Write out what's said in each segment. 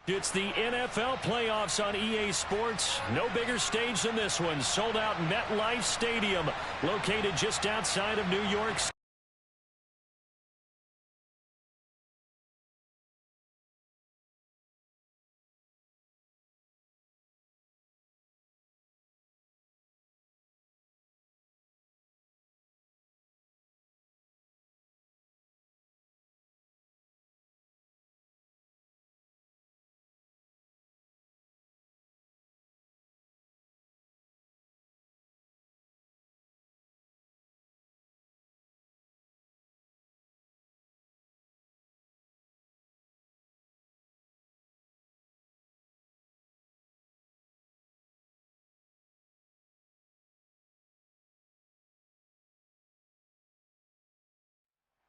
It's the NFL playoffs on EA Sports. No bigger stage than this one. Sold out MetLife Stadium, located just outside of New York City.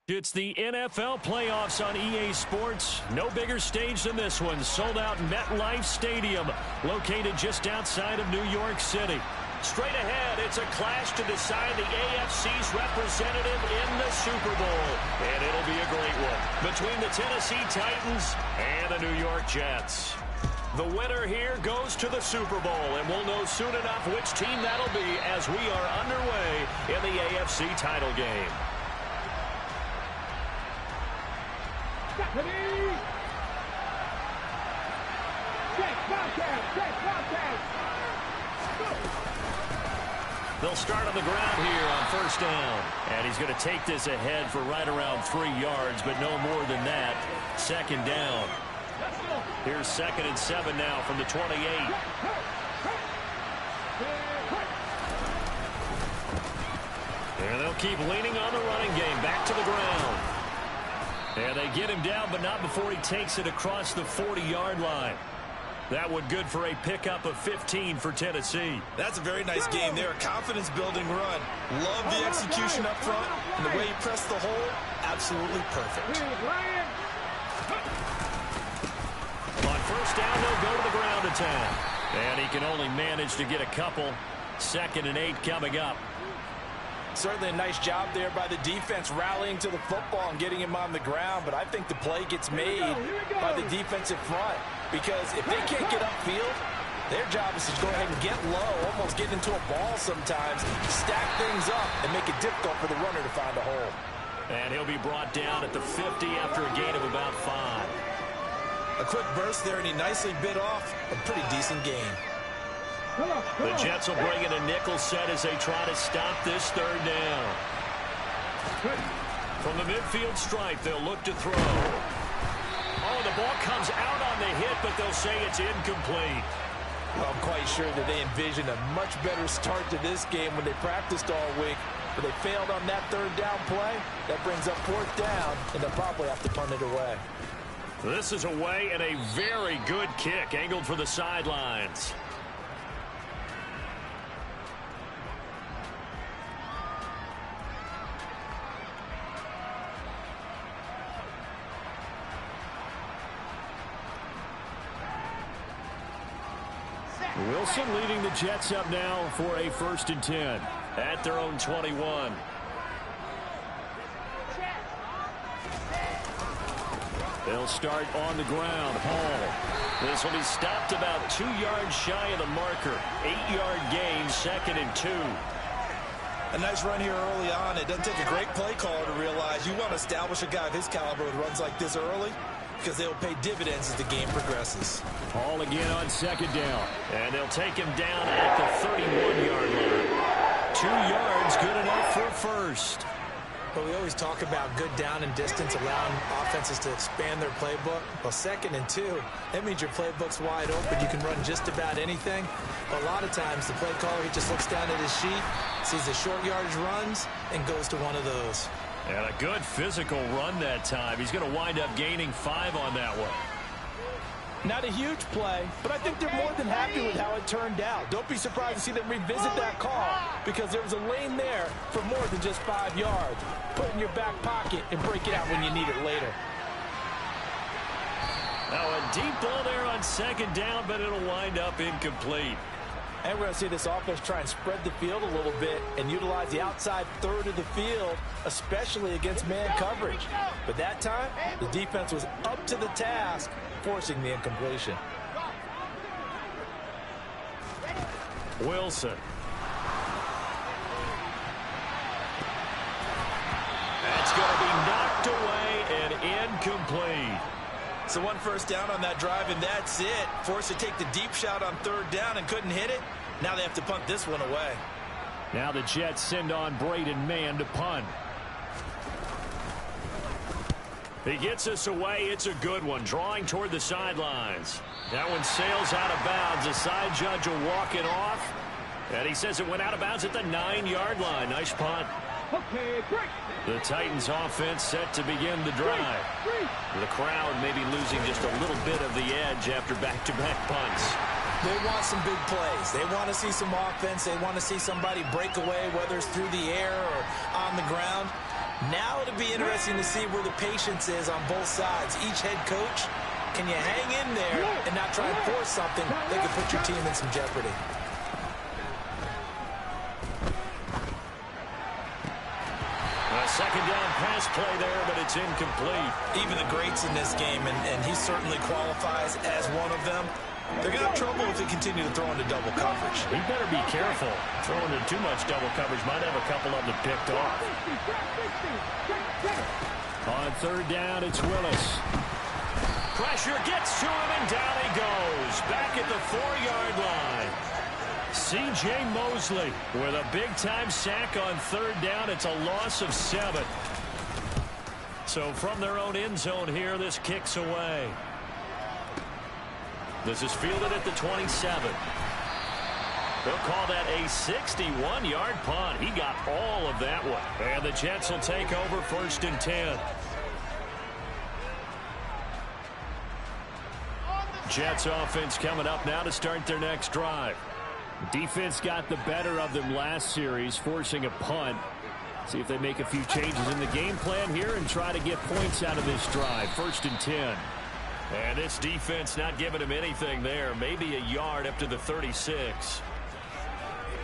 It's the NFL playoffs on EA Sports. No bigger stage than this one. Sold out MetLife Stadium, located just outside of New York City. Straight ahead, it's a clash to decide the AFC's representative in the Super Bowl. And it'll be a great one between the Tennessee Titans and the New York Jets. The winner here goes to the Super Bowl, and we'll know soon enough which team that'll be as we are underway in the AFC title game. They'll start on the ground here on first down. And he's going to take this ahead for right around 3 yards, but no more than that. Second down. Here's 2nd and 7 now from the 28. And they'll keep leaning on the running game. Back to the ground. And they get him down, but not before he takes it across the 40-yard line. That one good for a pickup of 15 for Tennessee. That's a very nice game there. A confidence-building run. Love the execution up front. And the way he pressed the hole, absolutely perfect. On first down, they'll go to the ground attack. And he can only manage to get a couple. 2nd and 8 coming up. Certainly a nice job there by the defense rallying to the football and getting him on the ground, but I think the play gets made by the defensive front because if they can't get upfield, their job is to go ahead and get low, almost get into a ball sometimes, stack things up, and make it difficult for the runner to find a hole. And he'll be brought down at the 50 after a gain of about 5. A quick burst there, and he nicely bit off a pretty decent gain. The Jets will bring in a nickel set as they try to stop this third down. From the midfield stripe, they'll look to throw. Oh, the ball comes out on the hit, but they'll say it's incomplete. Well, I'm quite sure that they envisioned a much better start to this game when they practiced all week, but they failed on that third down play. That brings up 4th down, and they'll probably have to punt it away. This is away and a very good kick angled for the sidelines. Wilson leading the Jets up now for a 1st and 10 at their own 21. They'll start on the ground. Hall. This will be stopped about 2 yards shy of the marker. 8-yard gain, 2nd and 2. A nice run here early on. It doesn't take a great play caller to realize you want to establish a guy of his caliber who runs like this early, because they'll pay dividends as the game progresses. Hall again on 2nd down. And they'll take him down at the 31-yard line. 2 yards, good enough for a first. But we always talk about good down and distance, allowing offenses to expand their playbook. Well, 2nd and 2, that means your playbook's wide open. You can run just about anything. But a lot of times, the play caller, he just looks down at his sheet, sees the short yardage runs, and goes to one of those. And a good physical run that time. He's going to wind up gaining 5 on that one. Not a huge play, but I think they're more than happy with how it turned out. Don't be surprised to see them revisit that call because there was a lane there for more than just 5 yards. Put it in your back pocket and break it out when you need it later. Now a deep ball there on 2nd down, but it'll wind up incomplete. And we're going to see this offense try and spread the field a little bit and utilize the outside third of the field, especially against man coverage. But that time, the defense was up to the task, forcing the incompletion. Wilson. That's going to be knocked away and incomplete. So one first down on that drive, and that's it. Forced to take the deep shot on third down and couldn't hit it. Now they have to punt this one away. Now the Jets send on Braden Mann to punt. He gets us away. It's a good one. Drawing toward the sidelines. That one sails out of bounds. The side judge will walk it off. And he says it went out of bounds at the 9-yard line. Nice punt. Okay, great. The Titans offense set to begin the drive. The crowd may be losing just a little bit of the edge after back-to-back punts. They want some big plays. They want to see some offense. They want to see somebody break away, whether it's through the air or on the ground. Now it'll be interesting to see where the patience is on both sides. Each head coach, can you hang in there and not try and force something that could put your team in some jeopardy? A second down pass play there, but it's incomplete. Even the greats in this game, and he certainly qualifies as one of them, they're going to have trouble if they continue to throw into double coverage. He better be careful. Throwing into too much double coverage might have a couple of them picked off. On third down, it's Willis. Pressure gets to him, and down he goes. Back at the 4-yard line. C.J. Mosley with a big-time sack on third down. It's a loss of 7. So from their own end zone here, this kicks away. This is fielded at the 27. They'll call that a 61-yard punt. He got all of that one. And the Jets will take over 1st and 10. Jets offense coming up now to start their next drive. Defense got the better of them last series, forcing a punt. See if they make a few changes in the game plan here and try to get points out of this drive. 1st and 10. And this defense not giving him anything there. Maybe a yard up to the 36.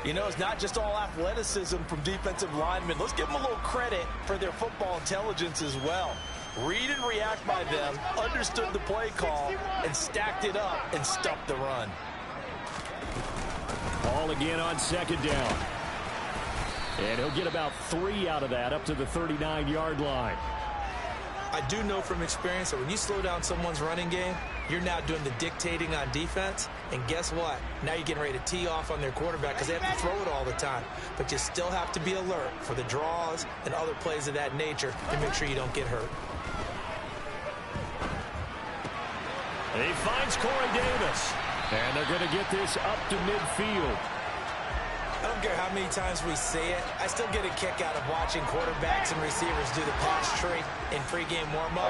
You know, it's not just all athleticism from defensive linemen. Let's give them a little credit for their football intelligence as well. Read and react by them, understood the play call, and stacked it up and stuffed the run. Ball again on second down. And he'll get about 3 out of that up to the 39-yard line. I do know from experience that when you slow down someone's running game, you're now doing the dictating on defense. And guess what? Now you're getting ready to tee off on their quarterback because they have to throw it all the time. But you still have to be alert for the draws and other plays of that nature to make sure you don't get hurt. He finds Corey Davis. And they're going to get this up to midfield. I don't care how many times we say it. I still get a kick out of watching quarterbacks and receivers do the pass tree in pregame warm-up.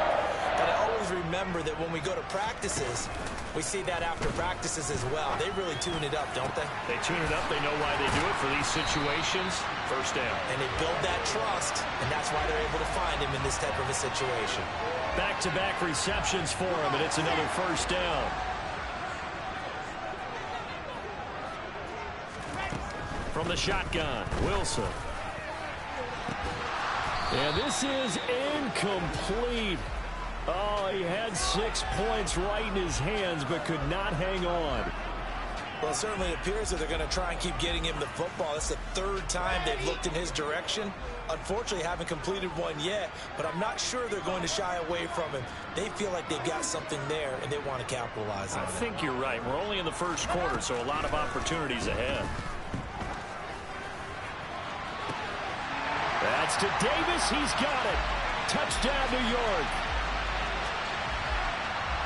But I always remember that when we go to practices, we see that after practices as well. They really tune it up, don't they? They tune it up. They know why they do it for these situations. 1st down. And they build that trust, and that's why they're able to find him in this type of a situation. Back-to-back receptions for him, and it's another 1st down. From the shotgun, Wilson. And this is incomplete. Oh, he had 6 points right in his hands, but could not hang on. Well, it certainly appears that they're going to try and keep getting him the football. That's the 3rd time they've looked in his direction. Unfortunately, haven't completed one yet, but I'm not sure they're going to shy away from him. They feel like they've got something there, and they want to capitalize on it. I think you're right. We're only in the 1st quarter, so a lot of opportunities ahead. That's to Davis. He's got it. Touchdown, New York.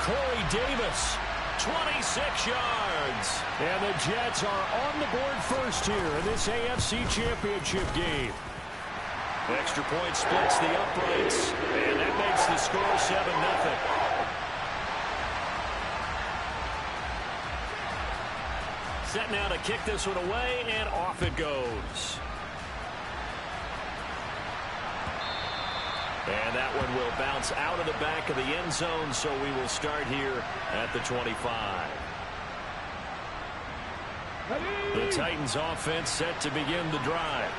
Corey Davis, 26 yards. And the Jets are on the board first here in this AFC Championship game. Extra point splits the uprights, and that makes the score 7-0. Set now to kick this one away, and off it goes. And that one will bounce out of the back of the end zone, so we will start here at the 25. The Titans offense set to begin the drive.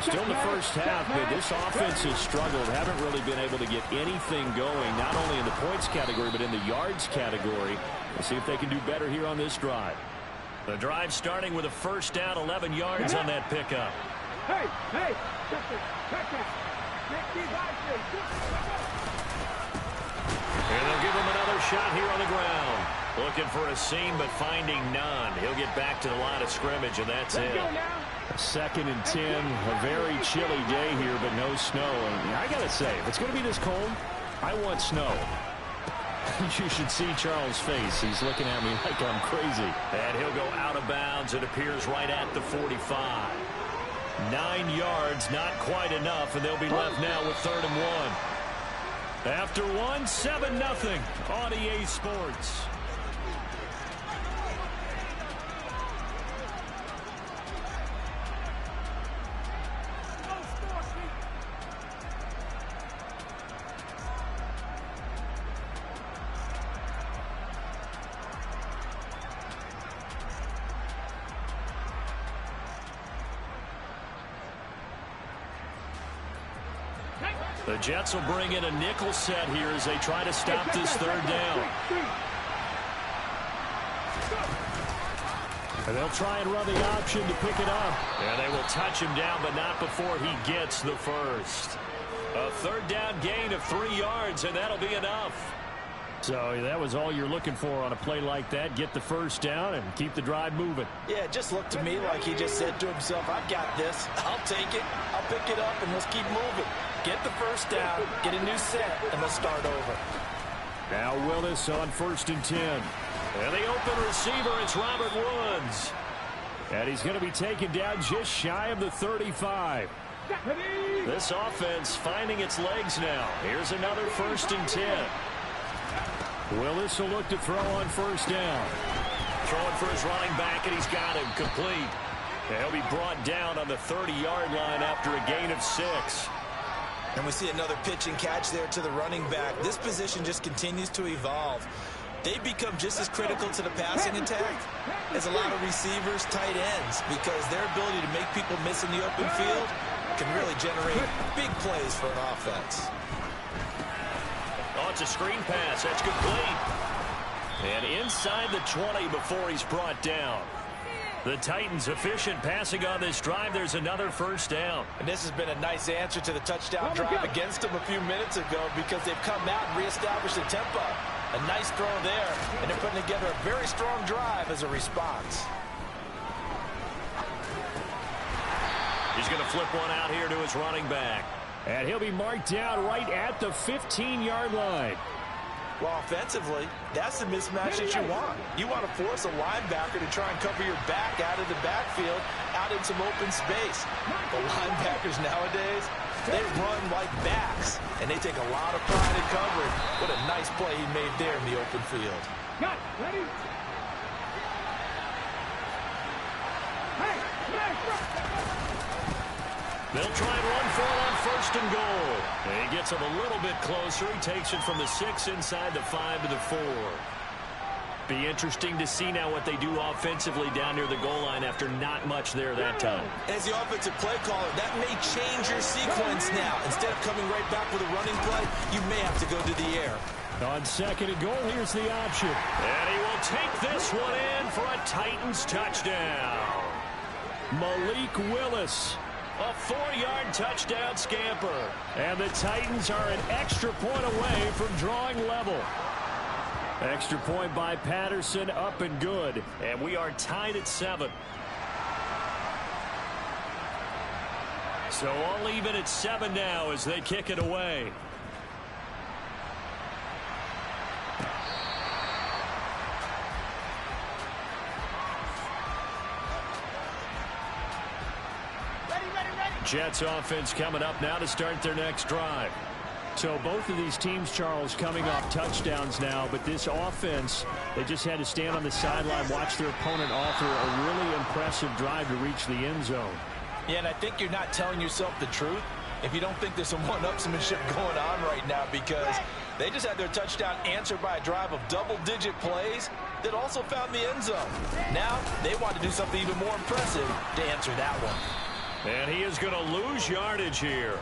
Still in the first half, but this offense has struggled. Haven't really been able to get anything going, not only in the points category, but in the yards category. We'll see if they can do better here on this drive. The drive starting with a first down, 11 yards on that pickup. Hey! And they'll give him another shot here on the ground. Looking for a seam, but finding none. He'll get back to the line of scrimmage, and that's it. 2nd and 10. A very chilly day here, but no snow. And I got to say, if it's going to be this cold, I want snow. You should see Charles' face. He's looking at me like I'm crazy. And he'll go out of bounds. It appears right at the 45. 9 yards, not quite enough, and they'll be left now with 3rd and 1. After 7-0 on EA Sports. The Jets will bring in a nickel set here as they try to stop this 3rd down. And they'll try and run the option to pick it up. And they will touch him down, but not before he gets the first. A 3rd down gain of 3 yards, and that'll be enough. So that was all you're looking for on a play like that. Get the first down and keep the drive moving. Yeah, it just looked to me like he just said to himself, I've got this. I'll take it. I'll pick it up, and let's keep moving. Get the first down, get a new set, and let's start over. Now Willis on 1st and 10. And the open receiver, it's Robert Woods. And he's going to be taken down just shy of the 35. This offense finding its legs now. Here's another 1st and 10. Willis will look to throw on 1st down. Throwing for his running back, and he's got him complete. And he'll be brought down on the 30-yard line after a gain of 6. And we see another pitch and catch there to the running back. This position just continues to evolve. They become just as critical to the passing attack as a lot of receivers, tight ends, because their ability to make people miss in the open field can really generate big plays for an offense. Oh, it's a screen pass. That's complete. And inside the 20 before he's brought down. The Titans efficient passing on this drive. There's another 1st down. And this has been a nice answer to the touchdown drive against them a few minutes ago because they've come out and reestablished the tempo. A nice throw there, and they're putting together a very strong drive as a response. He's going to flip one out here to his running back. And he'll be marked down right at the 15-yard line. Well, offensively, that's the mismatch that you want. You want to force a linebacker to try and cover your back out of the backfield, out in some open space. The linebackers nowadays, they run like backs, and they take a lot of pride in covering. What a nice play he made there in the open field. Got it. Ready? They'll try and run for it on 1st and goal. And he gets him a little bit closer. He takes it from the 6 inside the 5 to the 4. Be interesting to see now what they do offensively down near the goal line after not much there that time. As the offensive play caller, that may change your sequence now. Instead of coming right back with a running play, you may have to go to the air. On 2nd and goal, here's the option. And he will take this one in for a Titans touchdown. Malik Willis. A 4-yard touchdown scamper. And the Titans are an extra point away from drawing level. Extra point by Patterson, up and good. And we are tied at 7. So all even at 7 now as they kick it away. Jets offense coming up now to start their next drive. So both of these teams, Charles, coming off touchdowns now, but this offense, they just had to stand on the sideline, watch their opponent offer a really impressive drive to reach the end zone. Yeah, and I think you're not telling yourself the truth if you don't think there's some one-upsmanship going on right now, because they just had their touchdown answered by a drive of double-digit plays that also found the end zone. Now they want to do something even more impressive to answer that one. And he is going to lose yardage here.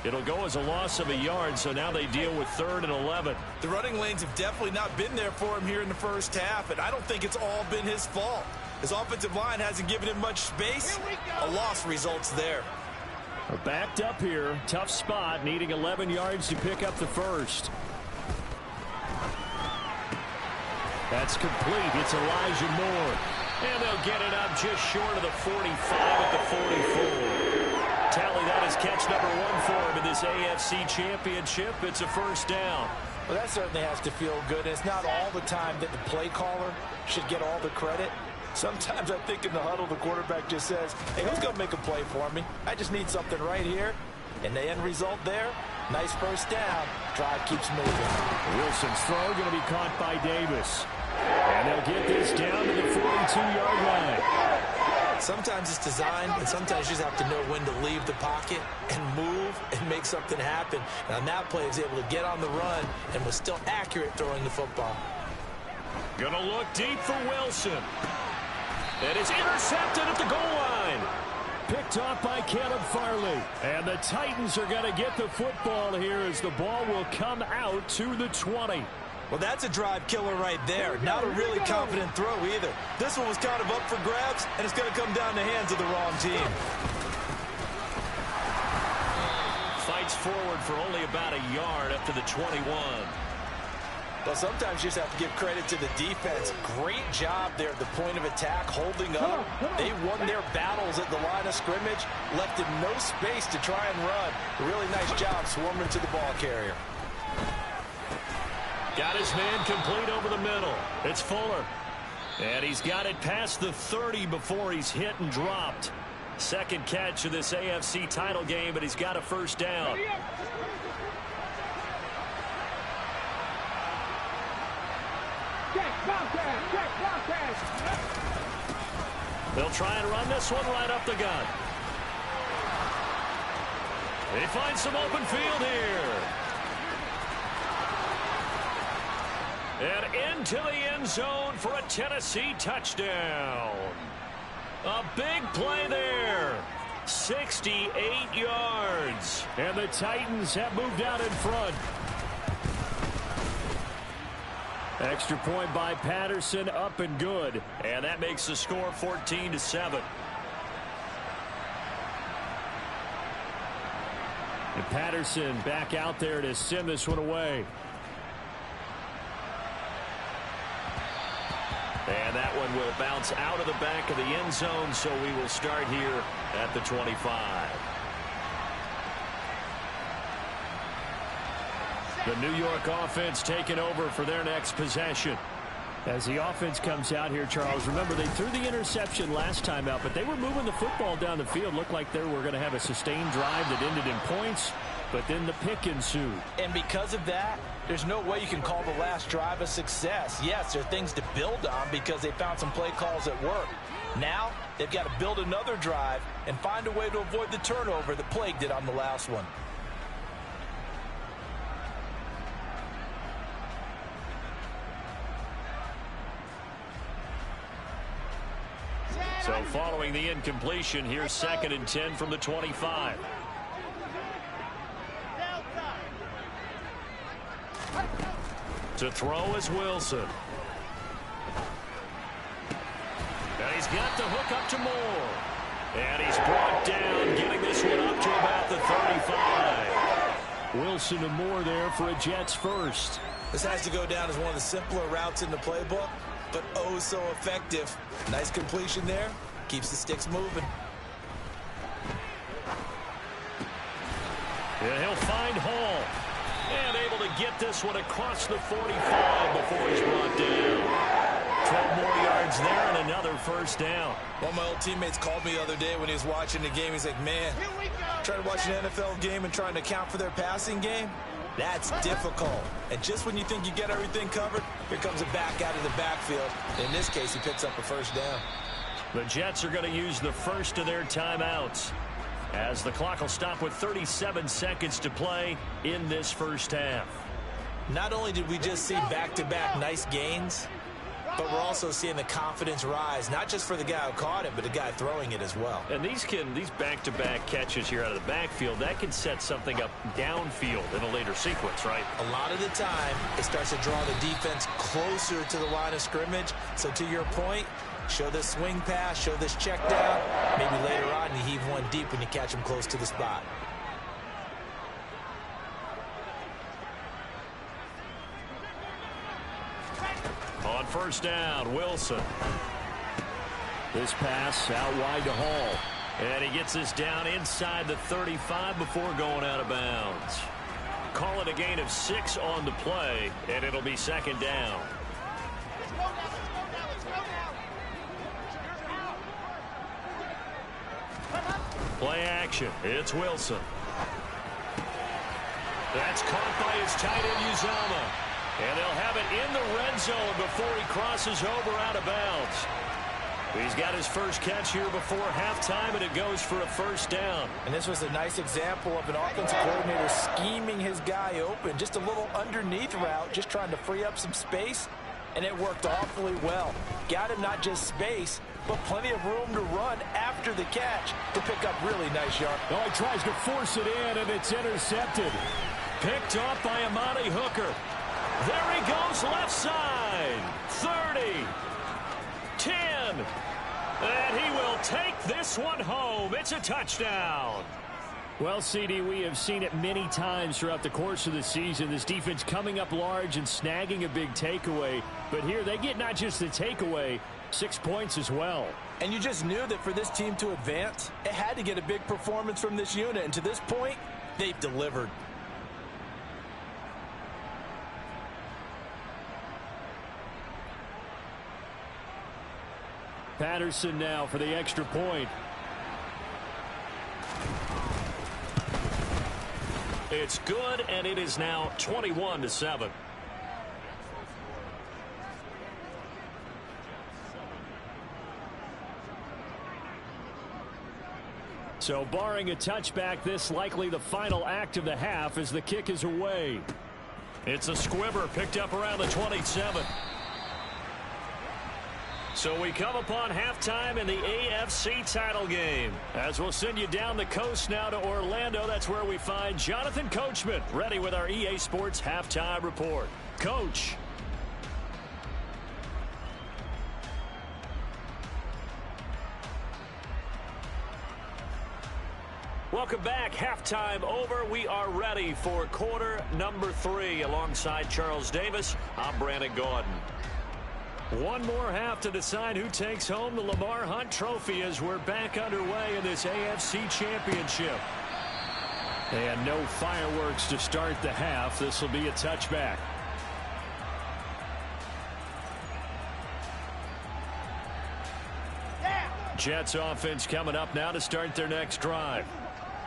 It'll go as a loss of a yard, so now they deal with 3rd and 11. The running lanes have definitely not been there for him here in the first half, and I don't think it's all been his fault. His offensive line hasn't given him much space. A loss results there. We're backed up here. Tough spot, needing 11 yards to pick up the first. That's complete. It's Elijah Moore. And they'll get it up just short of the 45 at the 44. Tally, that is catch number 1 for him in this AFC Championship. It's a first down. Well, that certainly has to feel good. It's not all the time that the play caller should get all the credit. Sometimes I think in the huddle, the quarterback just says, hey, who's going to make a play for me? I just need something right here. And the end result there, nice first down. Drive keeps moving. Wilson's throw going to be caught by Davis. And they'll get this down to the 42-yard line. Sometimes it's designed, and sometimes you just have to know when to leave the pocket and move and make something happen. And on that play, he was able to get on the run and was still accurate throwing the football. Gonna look deep for Wilson. It is intercepted at the goal line. Picked off by Caleb Farley. And the Titans are going to get the football here as the ball will come out to the 20. Well, that's a drive killer right there. Not a really confident throw either. This one was kind of up for grabs, and it's going to come down the hands of the wrong team. Fights forward for only about a yard up to the 21. Well, sometimes you just have to give credit to the defense. Great job there at the point of attack, holding up. They won their battles at the line of scrimmage, left him no space to try and run. A really nice job swarming to the ball carrier. Got his man complete over the middle. It's Fuller. And he's got it past the 30 before he's hit and dropped. Second catch of this AFC title game, but he's got a first down. They'll try and run this one right up the gut. They find some open field here. And into the end zone for a Tennessee touchdown. A big play there. 68 yards. And the Titans have moved out in front. Extra point by Patterson, up and good. And that makes the score 14-7. And Patterson back out there to send this one away. And that one will bounce out of the back of the end zone, so we will start here at the 25. The New York offense taking over for their next possession. As the offense comes out here, Charles, remember they threw the interception last time out, but they were moving the football down the field. Looked like they were going to have a sustained drive that ended in points, but then the pick ensued. And because of that, there's no way you can call the last drive a success. Yes, there are things to build on because they found some play calls that work. Now, they've got to build another drive and find a way to avoid the turnover that plagued it on the last one. So following the incompletion, here's 2nd and 10 from the 25. To throw is Wilson. And he's got the hook up to Moore. And he's brought down, getting this one up to about the 35. Wilson to Moore there for a Jets first. This has to go down as one of the simpler routes in the playbook, but oh so effective. Nice completion there. Keeps the sticks moving. And he'll find Hall. And able to get this one across the 45 before he's brought down. 12 more yards there and another first down. One of my old teammates called me the other day when he was watching the game. He's like, man, trying to watch an NFL game and trying to account for their passing game, that's difficult. And just when you think you get everything covered, here comes a back out of the backfield. In this case, he picks up a first down. The Jets are going to use the first of their timeouts. as the clock will stop with 37 seconds to play in this first half. Not only did we just see back-to-back nice gains, but we're also seeing the confidence rise, not just for the guy who caught it, but the guy throwing it as well. And these back-to-back catches here out of the backfield, that can set something up downfield in a later sequence, right? A lot of the time, it starts to draw the defense closer to the line of scrimmage. So to your point, show this swing pass, show this check down. Maybe later on you heave one deep when you catch him close to the spot. On first down, Wilson. This pass out wide to Hall. And he gets this down inside the 35 before going out of bounds. Call it a gain of 6 on the play, and it'll be second down. Play action. It's Wilson. That's caught by his tight end, Uzomah. And they'll have it in the red zone before he crosses over out of bounds. He's got his first catch here before halftime, and it goes for a first down. And this was a nice example of an offensive coordinator scheming his guy open. Just a little underneath route, just trying to free up some space, and it worked awfully well. Got him not just space, but plenty of room to run after the catch to pick up really nice yards. Oh, he tries to force it in, and it's intercepted. Picked off by Amani Hooker. There he goes, left side. 30. 10. And he will take this one home. It's a touchdown. Well, CD, we have seen it many times throughout the course of the season. This defense coming up large and snagging a big takeaway. But here they get not just the takeaway, 6 points as well. And you just knew that for this team to advance, it had to get a big performance from this unit. And to this point, they've delivered. Patterson now for the extra point. It's good, and it is now 21-7. So barring a touchback, this likely the final act of the half as the kick is away. It's a squibber picked up around the 27. So we come upon halftime in the AFC title game. As we'll send you down the coast now to Orlando, that's where we find Jonathan Coachman, ready with our EA Sports halftime report. Coach. Welcome back. Halftime over. We are ready for quarter number 3. Alongside Charles Davis, I'm Brandon Gaudin. One more half to decide who takes home the Lamar Hunt Trophy as we're back underway in this AFC Championship. And no fireworks to start the half. This will be a touchback. Jets offense coming up now to start their next drive.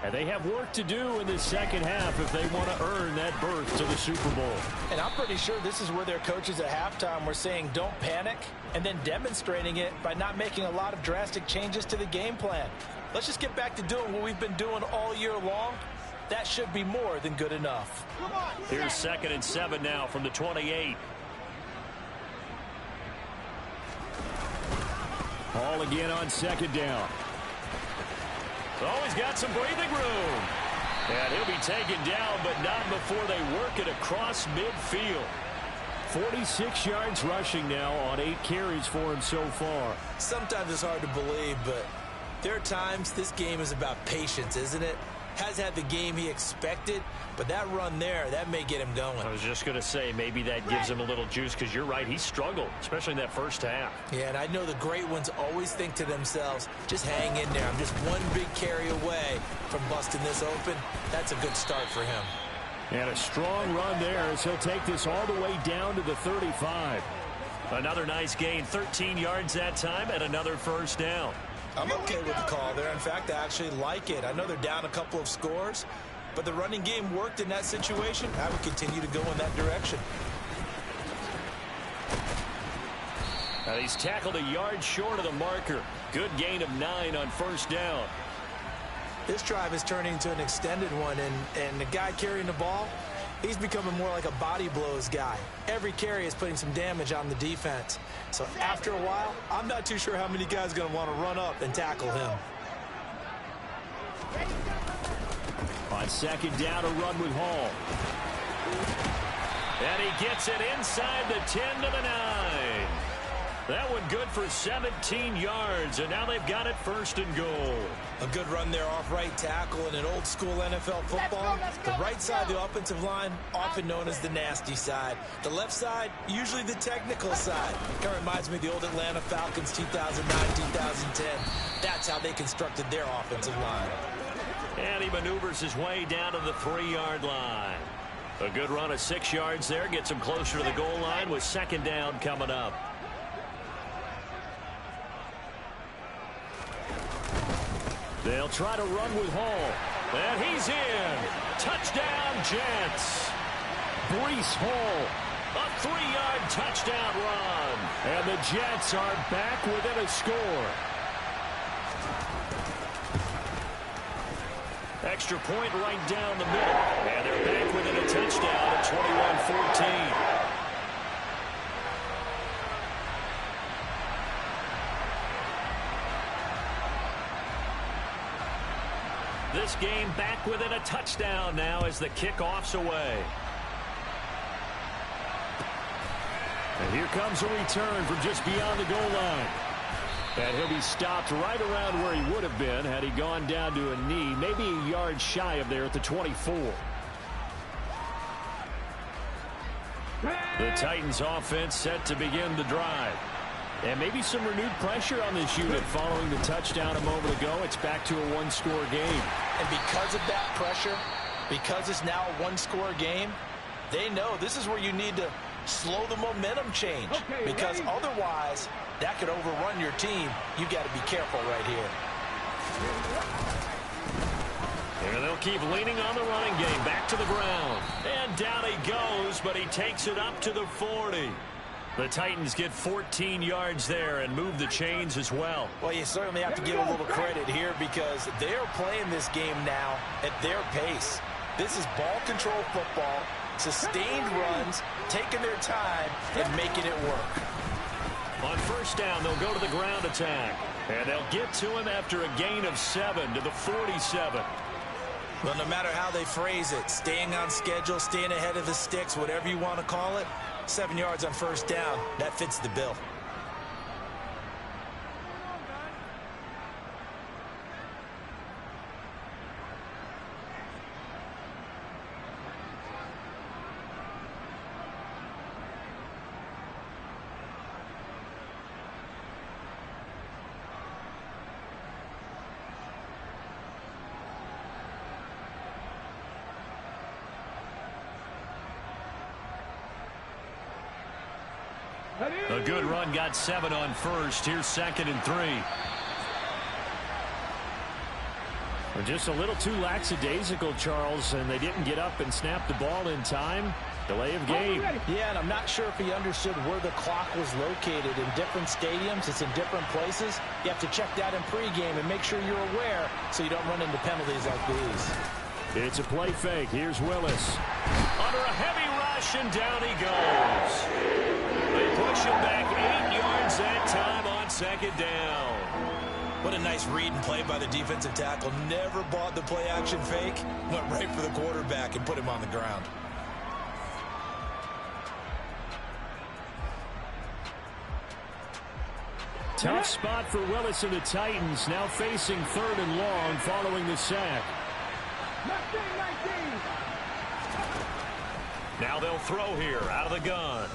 And they have work to do in the second half if they want to earn that berth to the Super Bowl. And I'm pretty sure this is where their coaches at halftime were saying don't panic, and then demonstrating it by not making a lot of drastic changes to the game plan. Let's just get back to doing what we've been doing all year long. That should be more than good enough. Here's 2nd and 7 now from the 28. Hall again on 2nd down. Oh, he's got some breathing room. And he'll be taken down, but not before they work it across midfield. 46 yards rushing now on 8 carries for him so far. Sometimes it's hard to believe, but there are times this game is about patience, isn't it? Has had the game he expected, but that run there, that may get him going. I was just going to say, maybe that gives him a little juice, because you're right, he struggled, especially in that first half. Yeah, and I know the great ones always think to themselves, just hang in there. I'm just one big carry away from busting this open. That's a good start for him. And a strong run there as he'll take this all the way down to the 35. Another nice gain, 13 yards that time, and another first down. I'm okay with the call there. In fact, I actually like it. I know they're down a couple of scores, but the running game worked in that situation. I would continue to go in that direction. Now he's tackled a yard short of the marker. Good gain of 9 on first down. This drive is turning into an extended one, and the guy carrying the ball, he's becoming more like a body blows guy. Every carry is putting some damage on the defense. So after a while, I'm not too sure how many guys are going to want to run up and tackle him. On second down, a run with Hall. And he gets it inside the 10 to the 9. That one good for 17 yards, and now they've got it first and goal. A good run there off right tackle in an old-school NFL football. The right side of the offensive line, often known as the nasty side. The left side, usually the technical side. Kind of reminds me of the old Atlanta Falcons 2009-2010. That's how they constructed their offensive line. And he maneuvers his way down to the 3-yard line. A good run of 6 yards there gets him closer to the goal line with second down coming up. They'll try to run with Hall. And he's in. Touchdown, Jets. Breece Hall. A 3-yard touchdown run. And the Jets are back within a score. Extra point right down the middle. And they're back within a touchdown at 21-14. This game back within a touchdown now as the kickoff's away. And here comes a return from just beyond the goal line. And he'll be stopped right around where he would have been had he gone down to a knee, maybe a yard shy of there at the 24. The Titans offense set to begin the drive. And maybe some renewed pressure on this unit following the touchdown a moment ago. It's back to a one-score game. And because of that pressure, because it's now a one-score game, they know this is where you need to slow the momentum change. Because otherwise, that could overrun your team. You've got to be careful right here. And they'll keep leaning on the running game. Back to the ground. And down he goes, but he takes it up to the 40. The Titans get 14 yards there and move the chains as well. Well, you certainly have to give a little credit here because they're playing this game now at their pace. This is ball control football, sustained runs, taking their time, and making it work. On first down, they'll go to the ground attack. And they'll get to him after a gain of 7 to the 47. Well, no matter how they phrase it, staying on schedule, staying ahead of the sticks, whatever you want to call it, 7 yards on first down, that fits the bill. A good run, got 7 on first. Here's second and 3. We're just a little too lackadaisical, Charles, and they didn't get up and snap the ball in time. Delay of game. Yeah, and I'm not sure if he understood where the clock was located. In different stadiums, it's in different places. You have to check that in pregame and make sure you're aware so you don't run into penalties like these. It's a play fake. Here's Willis. Under a heavy rush, and down he goes. They push him back 8 yards that time on second down. What a nice read and play by the defensive tackle. Never bought the play-action fake. Went right for the quarterback and put him on the ground. Tough spot for Willis and the Titans, now facing 3rd and long following the sack. Now they'll throw here out of the gun.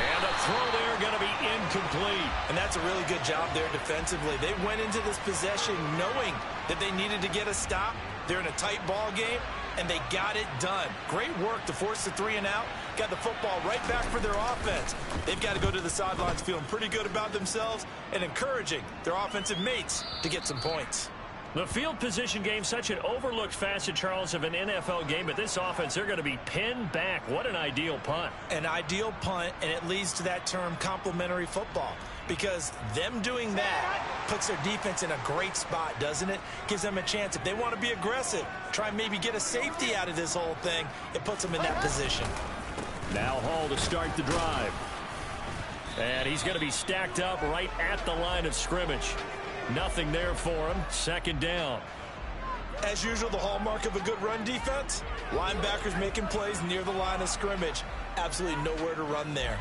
And a throw there going to be incomplete. And that's a really good job there defensively. They went into this possession knowing that they needed to get a stop. They're in a tight ball game, and they got it done. Great work to force the 3 and out. Got the football right back for their offense. They've got to go to the sidelines feeling pretty good about themselves and encouraging their offensive mates to get some points. The field position game, such an overlooked facet, Charles, of an NFL game, but this offense, they're going to be pinned back. What an ideal punt. An ideal punt, and it leads to that term complementary football, because them doing that Puts their defense in a great spot, doesn't it? Gives them a chance. If they want to be aggressive, try and maybe get a safety out of this whole thing, it puts them in that position. Now Hall to start the drive. And he's going to be stacked up right at the line of scrimmage. Nothing there for him. Second down. As usual, the hallmark of a good run defense, linebackers making plays near the line of scrimmage. Absolutely nowhere to run there.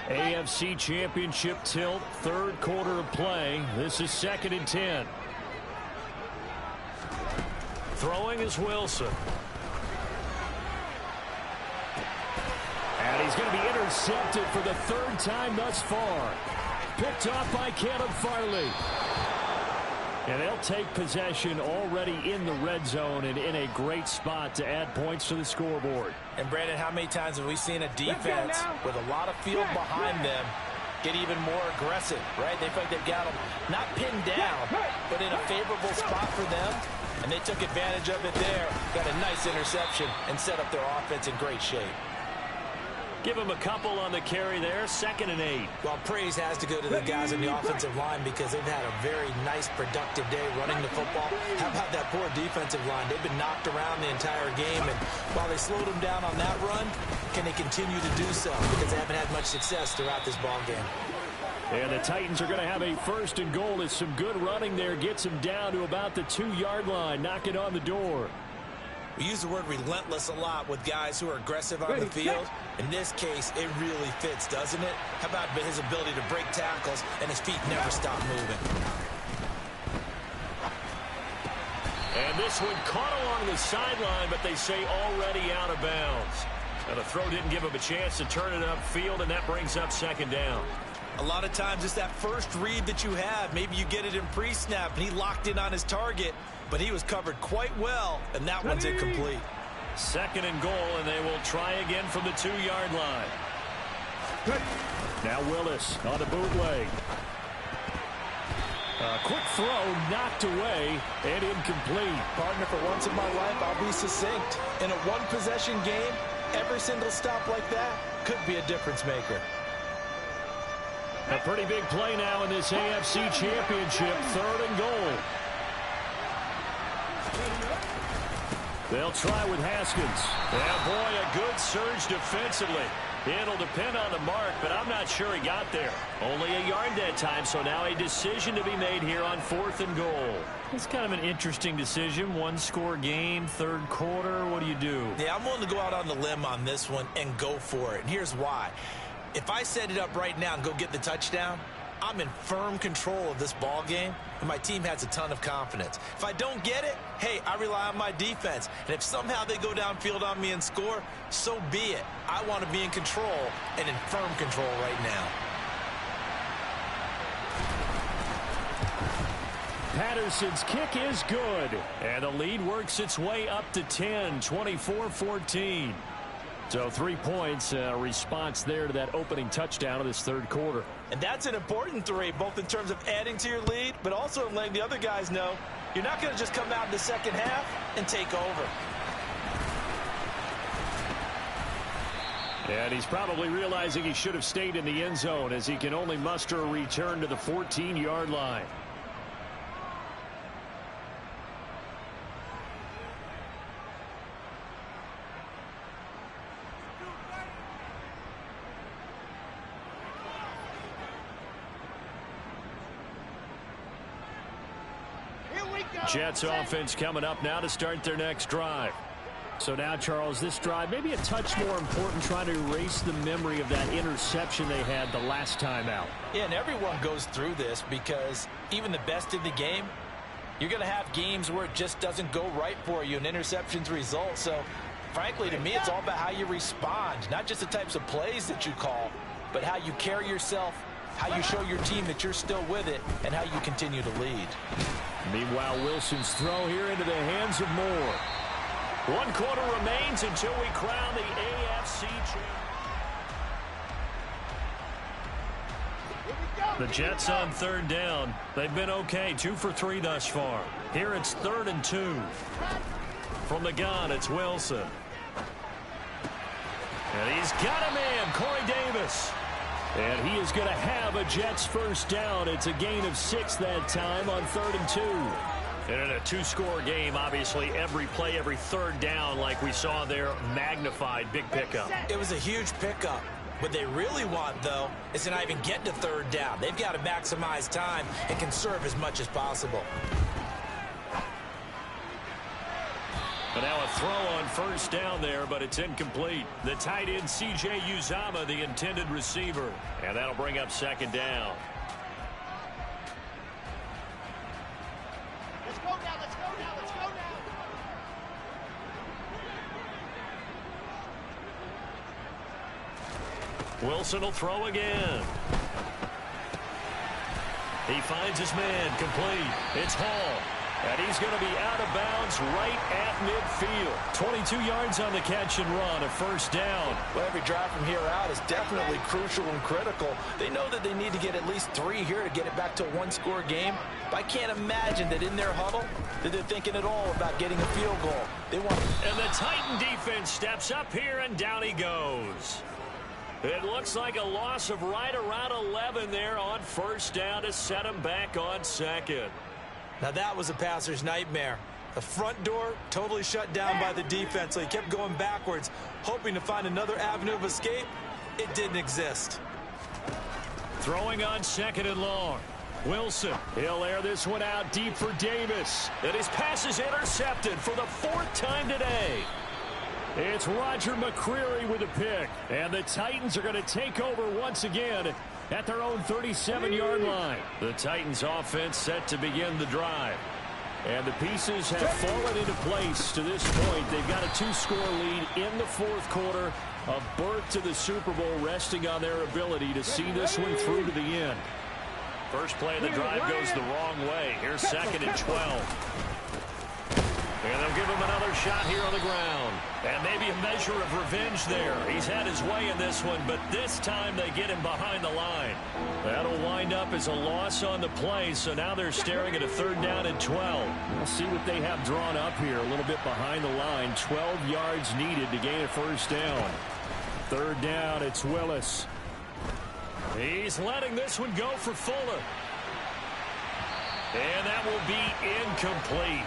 AFC Championship tilt, third quarter of play. This is 2nd and 10. Throwing is Wilson. And he's going to be intercepted for the 3rd time thus far. Picked off by Caleb Farley. And they'll take possession already in the red zone and in a great spot to add points to the scoreboard. And Brandon, how many times have we seen a defense with a lot of field behind them get even more aggressive, right? They feel like they've got them not pinned down, but in a favorable spot for them. And they took advantage of it there. Got a nice interception and set up their offense in great shape. Give him a couple on the carry there. 2nd and 8. Well, praise has to go to the guys on the offensive line because they've had a very nice, productive day running the football. How about that poor defensive line? They've been knocked around the entire game, and while they slowed them down on that run, can they continue to do so? Because they haven't had much success throughout this ball game. And the Titans are going to have a 1st and goal as some good running there gets them down to about the 2-yard line, knocking on the door. We use the word relentless a lot with guys who are aggressive on the field. In this case, it really fits, doesn't it? How about his ability to break tackles and his feet never stop moving? And this one caught along the sideline, but they say already out of bounds. And the throw didn't give him a chance to turn it upfield, and that brings up 2nd down. A lot of times it's that first read that you have. Maybe you get it in pre-snap, and he locked in on his target, but he was covered quite well, and that one's incomplete. 2nd and goal, and they will try again from the 2-yard line. Now Willis on the bootleg. A quick throw knocked away and incomplete. Partner, for once in my life, I'll be succinct. In a one-possession game, every single stop like that could be a difference maker. A pretty big play now in this AFC Championship. 3rd and goal. They'll try with Haskins. Yeah, boy, a good surge defensively. It'll depend on the mark, but I'm not sure he got there. Only a yard that time, so now a decision to be made here on 4th and goal. It's kind of an interesting decision. 1-score game, 3rd quarter. What do you do? Yeah, I'm willing to go out on the limb on this one and go for it. And here's why. If I set it up right now and go get the touchdown, I'm in firm control of this ball game, and my team has a ton of confidence. If I don't get it, hey, I rely on my defense. And if somehow they go downfield on me and score, so be it. I want to be in control and in firm control right now. Patterson's kick is good, and the lead works its way up to 10, 24-14. So 3 points, response there to that opening touchdown of this 3rd quarter. And that's an important 3, both in terms of adding to your lead, but also in letting the other guys know you're not going to just come out in the second half and take over. And he's probably realizing he should have stayed in the end zone as he can only muster a return to the 14-yard line. Jets offense coming up now to start their next drive. So now, Charles, this drive maybe a touch more important, trying to erase the memory of that interception they had the last time out. Yeah, and everyone goes through this because even the best in the game, you're going to have games where it just doesn't go right for you and interceptions result. So, frankly, to me, it's all about how you respond, not just the types of plays that you call, but how you carry yourself, how you show your team that you're still with it, and how you continue to lead. Meanwhile, Wilson's throw here into the hands of Moore. 1 quarter remains until we crown the AFC champion. The Jets on 3rd down. They've been okay, 2 for 3 thus far. Here it's 3rd and 2. From the gun, it's Wilson. And he's got a man, Corey Davis. And he is going to have a Jets first down. It's a gain of 6 that time on 3rd and 2. And in a 2-score game, obviously, every play, every third down, like we saw there, magnified. Big pickup. It was a huge pickup. What they really want, though, is to not even get to 3rd down. They've got to maximize time and conserve as much as possible. But now a throw on 1st down there, but it's incomplete. The tight end, C.J. Uzomah, the intended receiver. And that'll bring up 2nd down. Let's go now, let's go now, let's go now. Wilson will throw again. He finds his man, complete. It's Hall. And he's going to be out of bounds right at midfield. 22 yards on the catch and run, a 1st down. Well, every drive from here out is definitely crucial and critical. They know that they need to get at least 3 here to get it back to a 1-score game. But I can't imagine that in their huddle that they're thinking at all about getting a field goal. They want. And the Titan defense steps up here, and down he goes. It looks like a loss of right around 11 there on 1st down to set him back on 2nd. Now that was a passer's nightmare. The front door totally shut down by the defense, so he kept going backwards, hoping to find another avenue of escape. It didn't exist. Throwing on 2nd and long. Wilson, he'll air this one out deep for Davis. And his pass is intercepted for the 4th time today. It's Roger McCreary with a pick. And the Titans are going to take over once again at their own 37-yard line. The Titans offense set to begin the drive. And the pieces have fallen into place to this point. They've got a 2-score lead in the 4th quarter. A berth to the Super Bowl resting on their ability to see this one through to the end. First play of the drive goes the wrong way. Here's 2nd and 12. And they'll give him another shot here on the ground. And maybe a measure of revenge there. He's had his way in this one, but this time they get him behind the line. That'll wind up as a loss on the play, so now they're staring at a 3rd down and 12. We'll see what they have drawn up here, a little bit behind the line. 12 yards needed to gain a 1st down. 3rd down, it's Willis. He's letting this one go for Fuller. And that will be incomplete.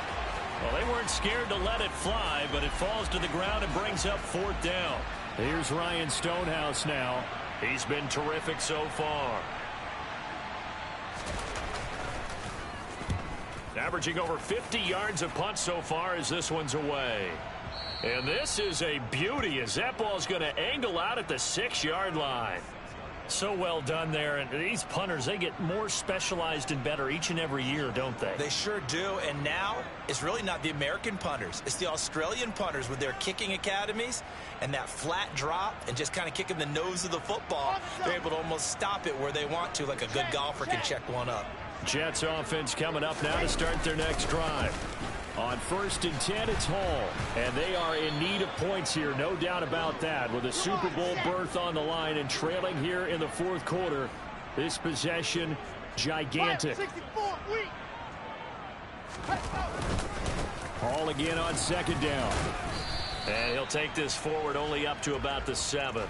Well, they weren't scared to let it fly, but it falls to the ground and brings up 4th down. Here's Ryan Stonehouse now. He's been terrific so far. Averaging over 50 yards a punt so far as this one's away. And this is a beauty as that ball's going to angle out at the 6-yard line. So well done there. And these punters, they get more specialized and better each and every year, don't they? They sure do. And now it's really not the American punters. It's the Australian punters with their kicking academies and that flat drop and just kind of kicking the nose of the football. They're able to almost stop it where they want to, like a good golfer can check one up. Jets offense coming up now to start their next drive. On 1st and 10, it's Hall. And they are in need of points here, no doubt about that. With a Super Bowl berth on the line and trailing here in the 4th quarter. This possession, gigantic. Hall again on 2nd down. And he'll take this forward only up to about the 7.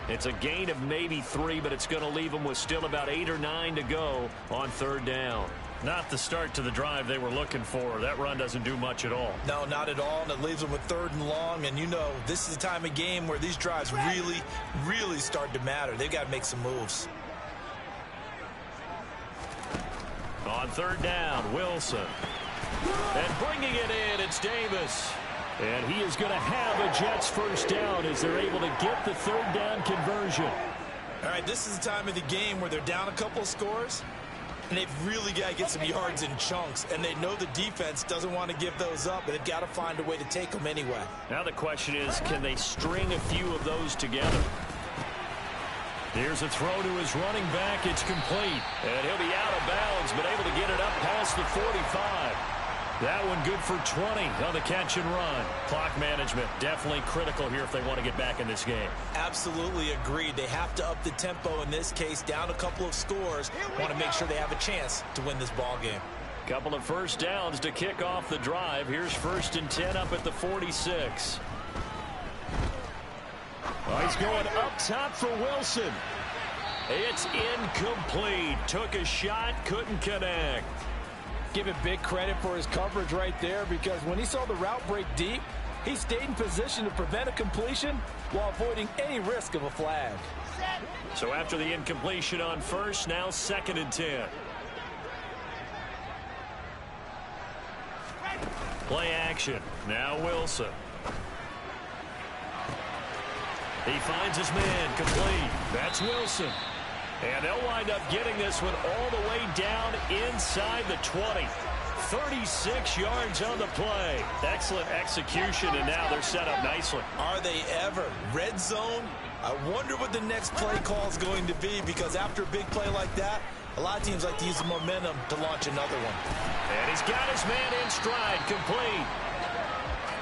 It's a gain of maybe 3, but it's going to leave them with still about 8 or 9 to go on 3rd down. Not the start to the drive they were looking for. That run doesn't do much at all. No, not at all, and it leaves them with 3rd and long. And, you know, this is the time of game where these drives really, really start to matter. They've got to make some moves. On 3rd down, Wilson. And bringing it in, it's Davis. And he is going to have a Jets first down as they're able to get the 3rd down conversion. All right, this is the time of the game where they're down a couple of scores. And they've really got to get some yards in chunks. And they know the defense doesn't want to give those up, but they've got to find a way to take them anyway. Now the question is, can they string a few of those together? Here's a throw to his running back. It's complete. And he'll be out of bounds, but able to get it up past the 45. That one good for 20 on the catch and run. Clock management definitely critical here if they want to get back in this game. Absolutely agreed. They have to up the tempo in this case, down a couple of scores. Want to make sure they have a chance to win this ball game. Couple of first downs to kick off the drive. Here's 1st and 10 up at the 46. Oh, he's going up top for Wilson. It's incomplete. Took a shot, couldn't connect. Give it big credit for his coverage right there, because when he saw the route break deep, he stayed in position to prevent a completion while avoiding any risk of a flag. So after the incompletion on first, now 2nd and 10. Play action. Now Wilson. He finds his man, complete. That's Wilson. And they'll wind up getting this one all the way down inside the 20. 36 yards on the play. Excellent execution, and now they're set up nicely. Are they ever? Red zone? I wonder what the next play call is going to be, because after a big play like that, a lot of teams like to use the momentum to launch another one. And he's got his man in stride, complete.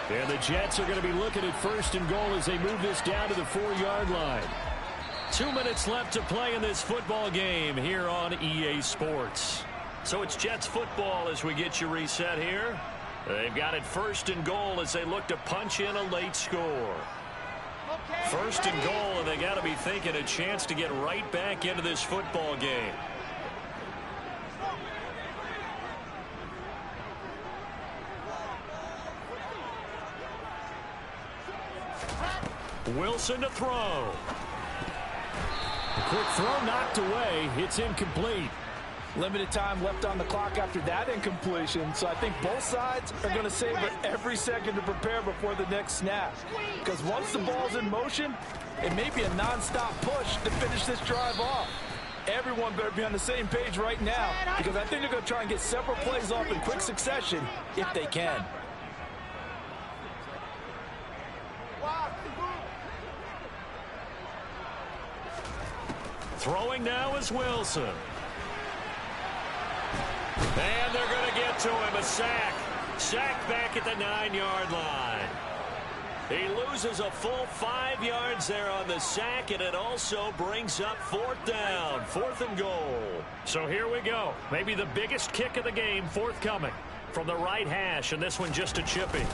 And the Jets are going to be looking at 1st and goal as they move this down to the 4-yard line. 2 minutes left to play in this football game here on EA Sports. So it's Jets football as we get you reset here. They've got it 1st and goal as they look to punch in a late score. 1st and goal, and they got to be thinking a chance to get right back into this football game. Wilson to throw. Quick throw knocked away. It's incomplete. Limited time left on the clock after that incompletion, so I think both sides are going to savor every second to prepare before the next snap. Because once the ball's in motion, it may be a non-stop push to finish this drive off. Everyone better be on the same page right now, because I think they're going to try and get several plays off in quick succession if they can. Throwing now is Wilson. And they're going to get to him. A sack. Sack back at the 9-yard line. He loses a full 5 yards there on the sack, and it also brings up 4th down. 4th and goal. So here we go. Maybe the biggest kick of the game forthcoming from the right hash, and this one just a chippy.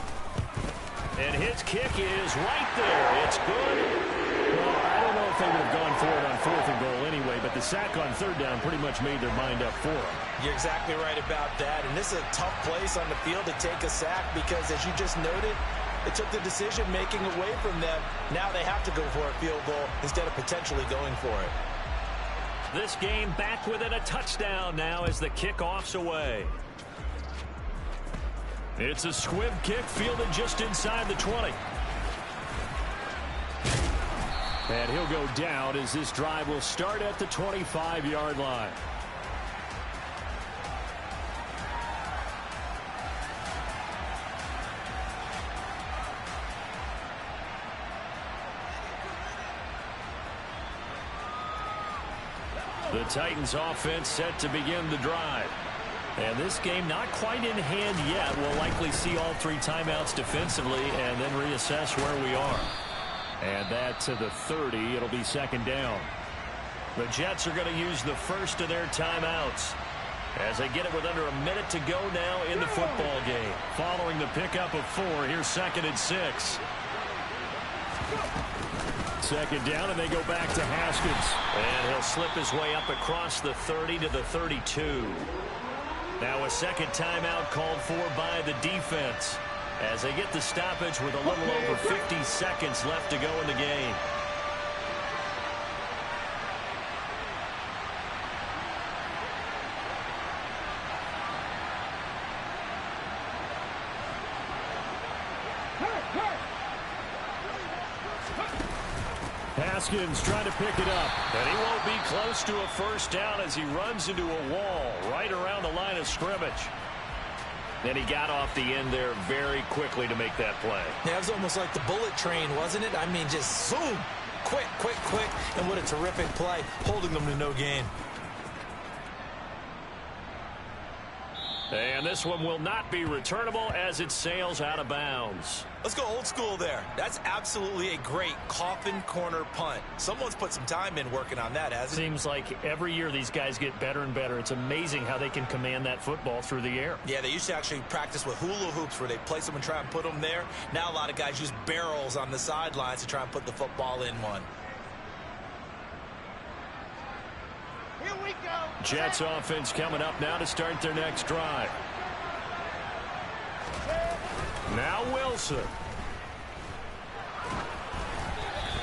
And his kick is right there. It's good. Well, I don't know if they would have gone for it on 4th and goal anyway, but the sack on 3rd down pretty much made their mind up for them. You're exactly right about that, and this is a tough place on the field to take a sack because, as you just noted, it took the decision-making away from them. Now they have to go for a field goal instead of potentially going for it. This game back within a touchdown now as the kickoff's away. It's a squib kick fielded just inside the 20. And he'll go down as this drive will start at the 25-yard line. The Titans offense set to begin the drive. And this game not quite in hand yet. We'll likely see all 3 timeouts defensively and then reassess where we are. And that to the 30. It'll be 2nd down. The Jets are going to use the first of their timeouts as they get it with under a minute to go now in the football game. Following the pickup of 4, here's 2nd and 6. 2nd down, and they go back to Haskins. And he'll slip his way up across the 30 to the 32. Now a 2nd timeout called for by the defense as they get the stoppage with a little over 50 seconds left to go in the game. Haskins trying to pick it up, and he won't be close to a first down as he runs into a wall right around the line of scrimmage. And he got off the end there very quickly to make that play. Yeah, it was almost like the bullet train, wasn't it? I mean, just zoom, quick, quick, quick, and what a terrific play, holding them to no gain. And this one will not be returnable as it sails out of bounds. Let's go old school there. That's absolutely a great coffin corner punt. Someone's put some time in working on that, hasn't it? Seems like every year these guys get better and better. It's amazing how they can command that football through the air. Yeah, they used to actually practice with hula hoops where they place them and try and put them there. Now a lot of guys use barrels on the sidelines to try and put the football in one. Here we go. Jets offense coming up now to start their next drive. Now Wilson.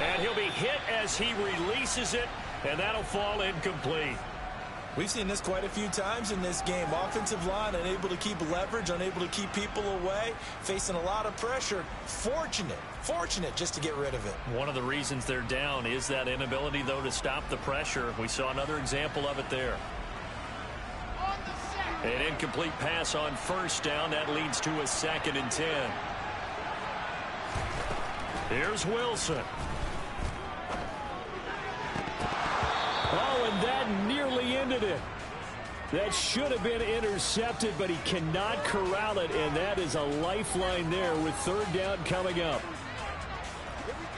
And he'll be hit as he releases it, and that'll fall incomplete. We've seen this quite a few times in this game. Offensive line unable to keep leverage, unable to keep people away, facing a lot of pressure. Fortunate just to get rid of it. One of the reasons they're down is that inability, though, to stop the pressure. We saw another example of it there. On the set. An incomplete pass on first down. That leads to a 2nd and 10. Here's Wilson. Oh, and that nearly ended it. That should have been intercepted, but he cannot corral it, and that is a lifeline there with 3rd down coming up.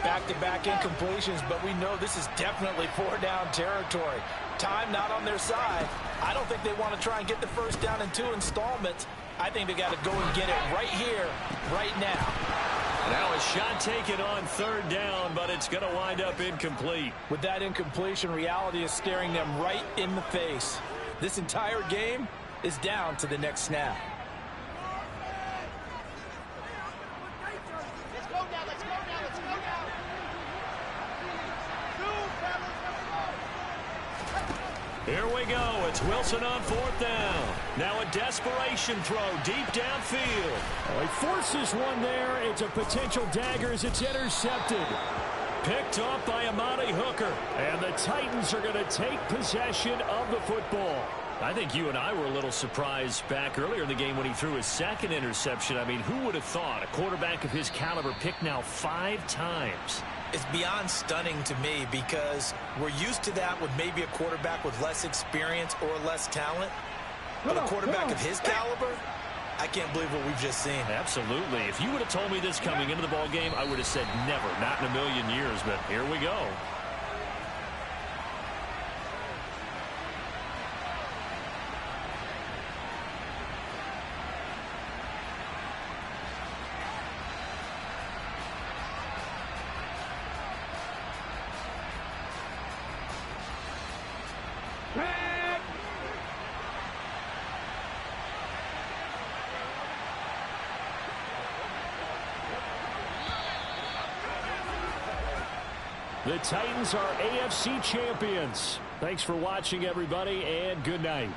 Back-to-back incompletions, but we know this is definitely 4-down territory. Time not on their side. I don't think they want to try and get the first down in 2 installments. I think they got to go and get it right here, right now. Now a shot taken on 3rd down, but it's going to wind up incomplete. With that incompletion, reality is staring them right in the face. This entire game is down to the next snap. Let's go now. Let's go now. Let's go now. Move, fellas. Let's go. Here we go. It's Wilson on 4th down. Now a desperation throw deep downfield. Oh, he forces one there. It's a potential dagger as it's intercepted. Picked off by Amani Hooker. And the Titans are going to take possession of the football. I think you and I were a little surprised back earlier in the game when he threw his 2nd interception. I mean, who would have thought a quarterback of his caliber picked now 5 times? It's beyond stunning to me because we're used to that with maybe a quarterback with less experience or less talent. But a quarterback of his caliber, I can't believe what we've just seen. Absolutely. If you would have told me this coming into the ball game, I would have said never, not in a million years. But here we go. The Titans are AFC champions. Thanks for watching, everybody, and good night.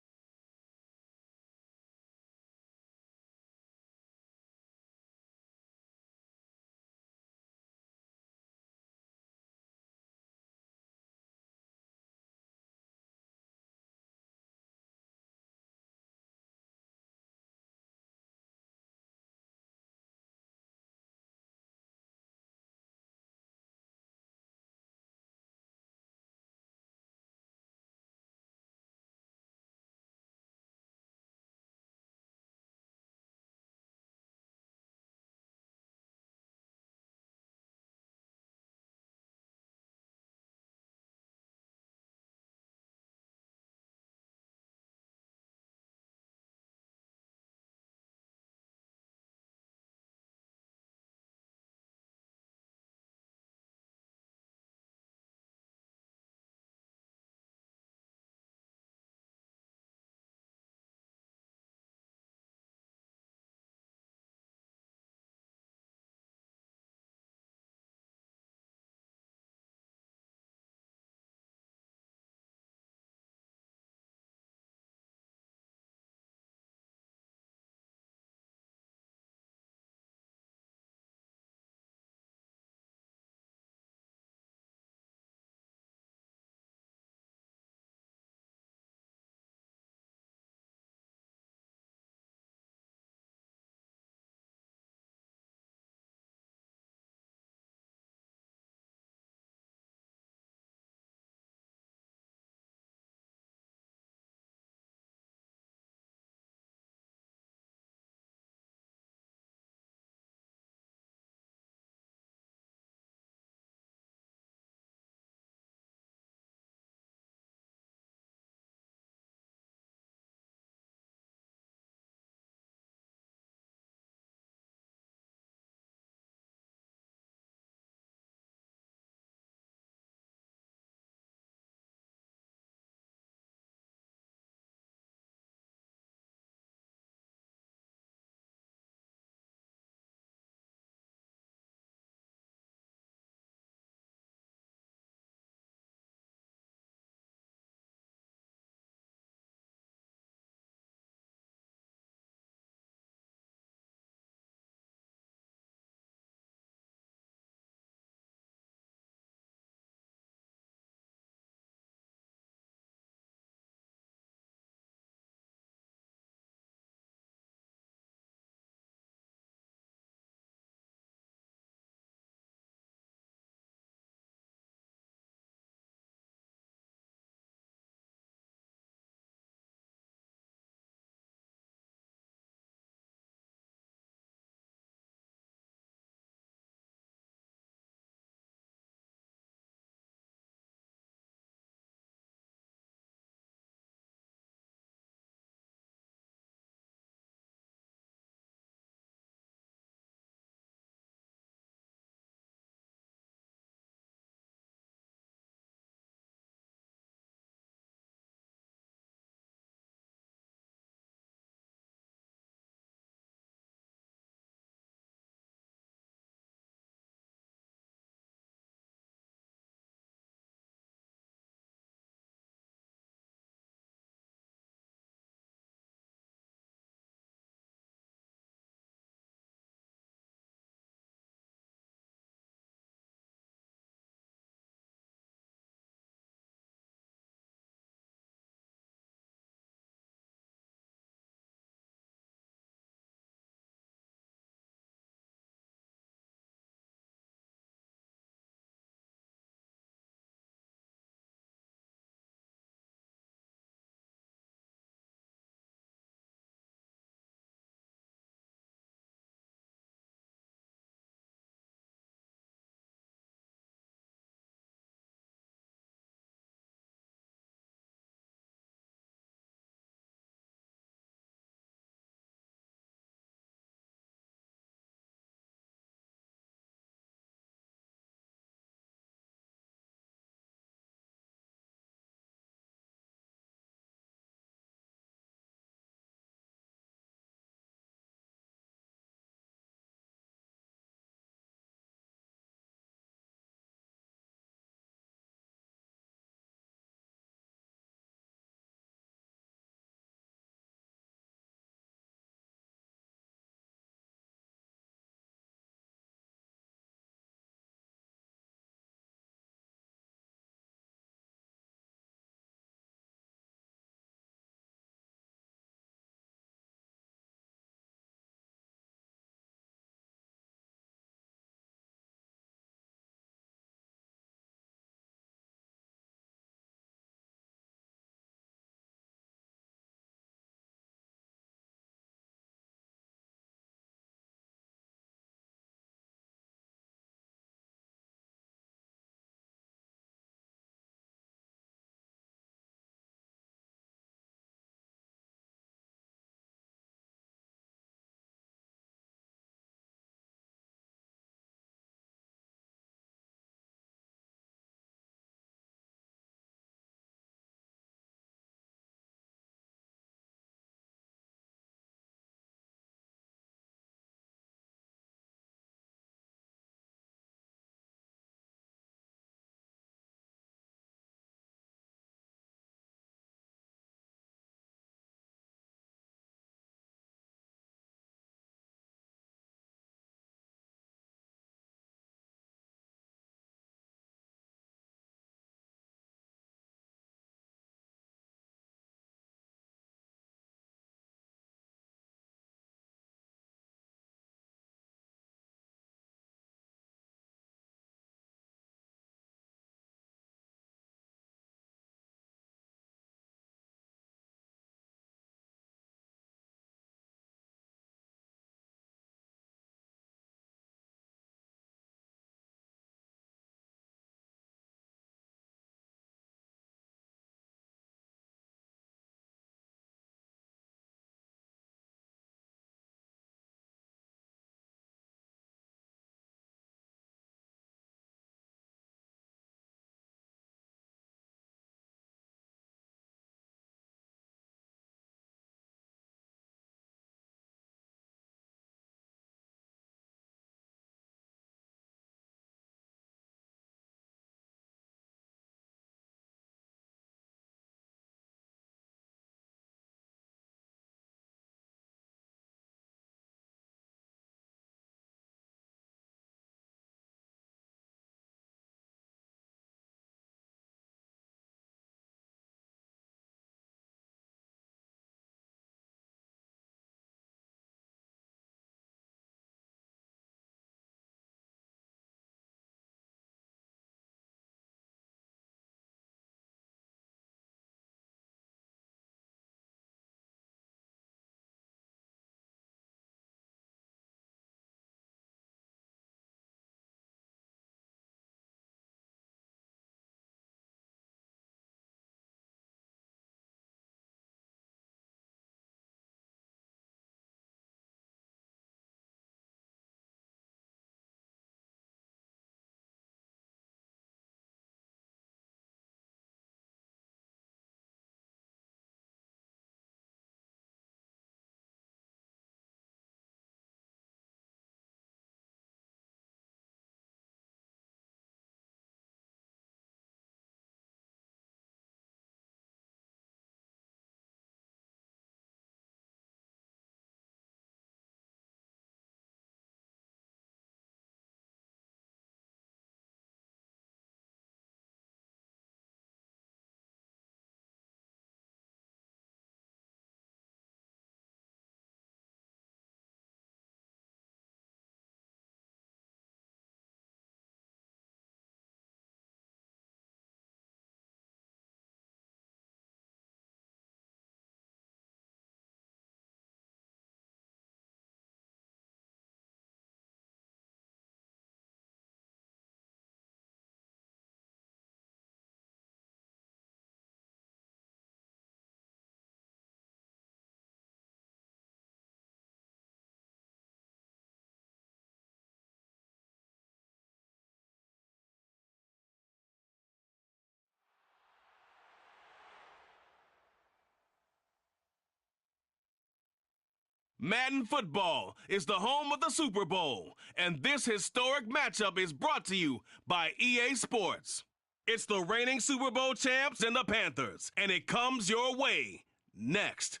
Madden Football is the home of the Super Bowl, and this historic matchup is brought to you by EA Sports. It's the reigning Super Bowl champs and the Panthers, and it comes your way next.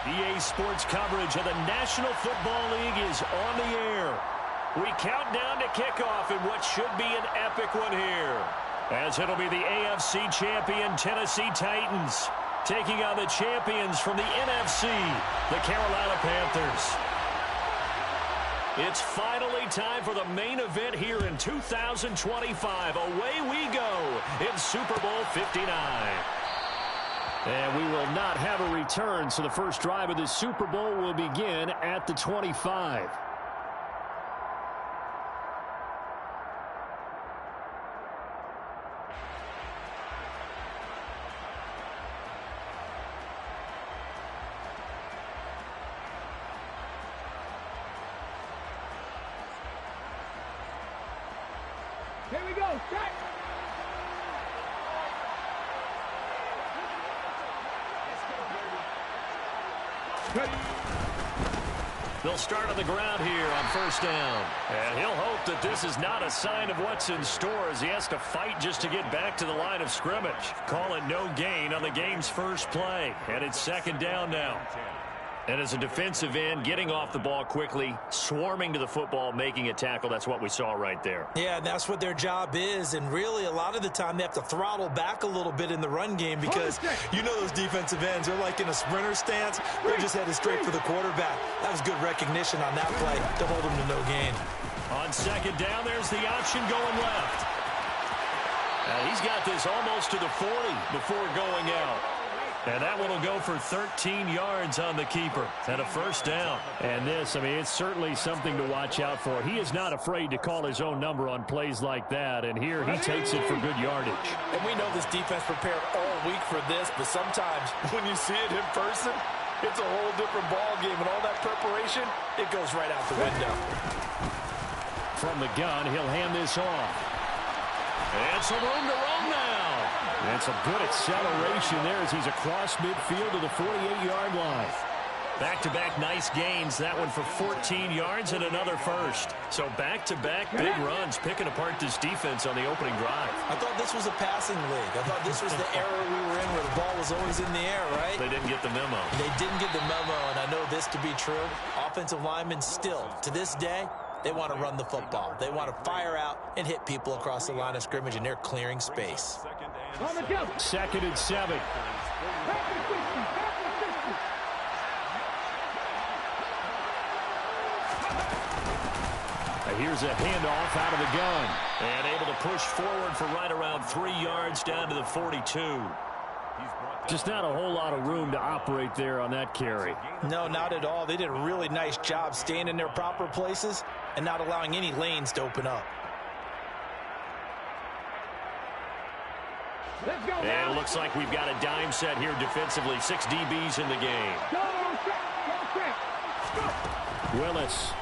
EA Sports coverage of the National Football League is on the air. We count down to kickoff in what should be an epic one here, as it'll be the AFC champion Tennessee Titans taking on the champions from the NFC, the Carolina Panthers. It's finally time for the main event here in 2025. Away we go in Super Bowl 59. And we will not have a return, so the first drive of this Super Bowl will begin at the 25. Here we go. Set. They'll start on the ground here on first down. And he'll hope that this is not a sign of what's in store as he has to fight just to get back to the line of scrimmage. Call it no gain on the game's first play. And it's second down now. And as a defensive end, getting off the ball quickly, swarming to the football, making a tackle, that's what we saw right there. Yeah, and that's what their job is. And really, a lot of the time, they have to throttle back a little bit in the run game because you know those defensive ends, they're like in a sprinter stance. They're just headed straight for the quarterback. That was good recognition on that play to hold them to no gain. On second down, there's the option going left. He's got this almost to the 40 before going out. And that one will go for 13 yards on the keeper and a first down. And this, I mean, it's certainly something to watch out for. He is not afraid to call his own number on plays like that. And here he takes it for good yardage. And we know this defense prepared all week for this, but sometimes when you see it in person, it's a whole different ball game. And all that preparation, it goes right out the window. From the gun, he'll hand this off. And some room to run now. And some good acceleration there as he's across midfield to the 48-yard line. Back-to-back nice gains. That one for 14 yards and another first. So back-to-back big runs, picking apart this defense on the opening drive. I thought this was a passing league. I thought this was the era we were in where the ball was always in the air, right? They didn't get the memo. They didn't get the memo, and I know this to be true. Offensive linemen still, to this day, they want to run the football. They want to fire out and hit people across the line of scrimmage, and they're clearing space. Second and 7. Here's a handoff out of the gun. And able to push forward for right around 3 yards down to the 42. Just not a whole lot of room to operate there on that carry. No, not at all. They did a really nice job staying in their proper places and not allowing any lanes to open up. And it looks like we've got a dime set here defensively. 6 DBs in the game. Willis.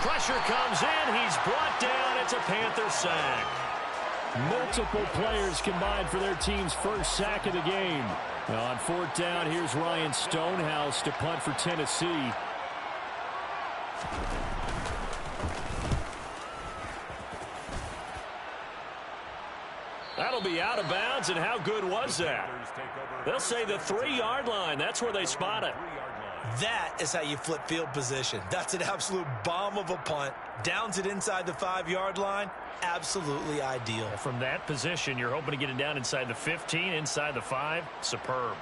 Pressure comes in. He's brought down. It's a Panther sack. Multiple players combined for their team's first sack of the game. Now on fourth down, here's Ryan Stonehouse to punt for Tennessee. That'll be out of bounds, and how good was that? They'll say the 3-yard line. That's where they spot it. That is how you flip field position. That's an absolute bomb of a punt. Downs it inside the 5-yard line. Absolutely ideal. From that position, you're hoping to get it down inside the 15, inside the 5. Superb.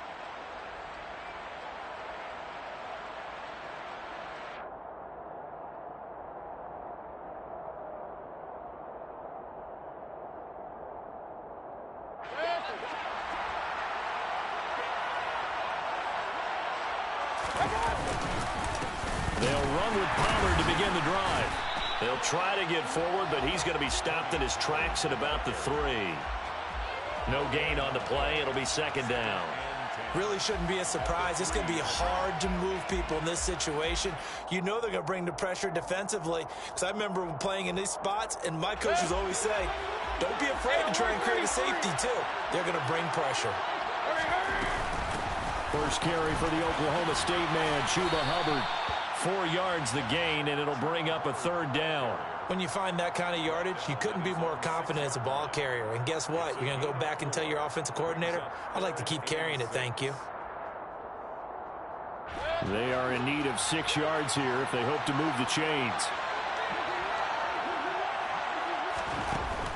They'll run with Pollard to begin the drive. They'll try to get forward, but he's going to be stopped in his tracks at about the 3. No gain on the play. It'll be second down. Really shouldn't be a surprise. It's going to be hard to move people in this situation. You know they're going to bring the pressure defensively. Because I remember playing in these spots, and my coaches always say, don't be afraid to try and create a safety, too. They're going to bring pressure. First carry for the Oklahoma State man, Chuba Hubbard. 4 yards the gain, and it'll bring up a 3rd down. When you find that kind of yardage, you couldn't be more confident as a ball carrier. And guess what? You're going to go back and tell your offensive coordinator, I'd like to keep carrying it, thank you. They are in need of 6 yards here if they hope to move the chains.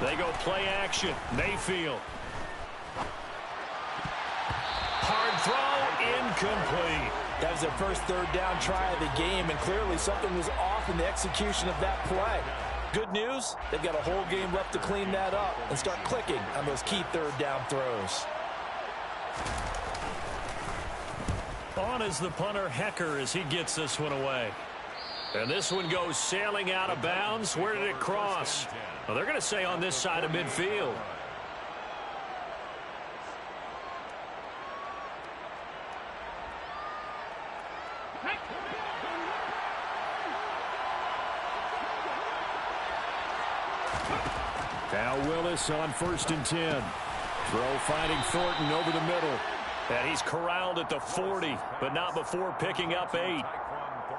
They go play action. Mayfield. Hard throw, incomplete. That was their first 3rd down try of the game, and clearly something was off in the execution of that play. Good news, they've got a whole game left to clean that up and start clicking on those key 3rd down throws. On is the punter, Hecker, as he gets this one away. And this one goes sailing out of bounds. Where did it cross? Well, they're going to say on this side of midfield. Now Willis on 1st and 10. Throw finding Thornton over the middle. And he's corralled at the 40, but not before picking up 8.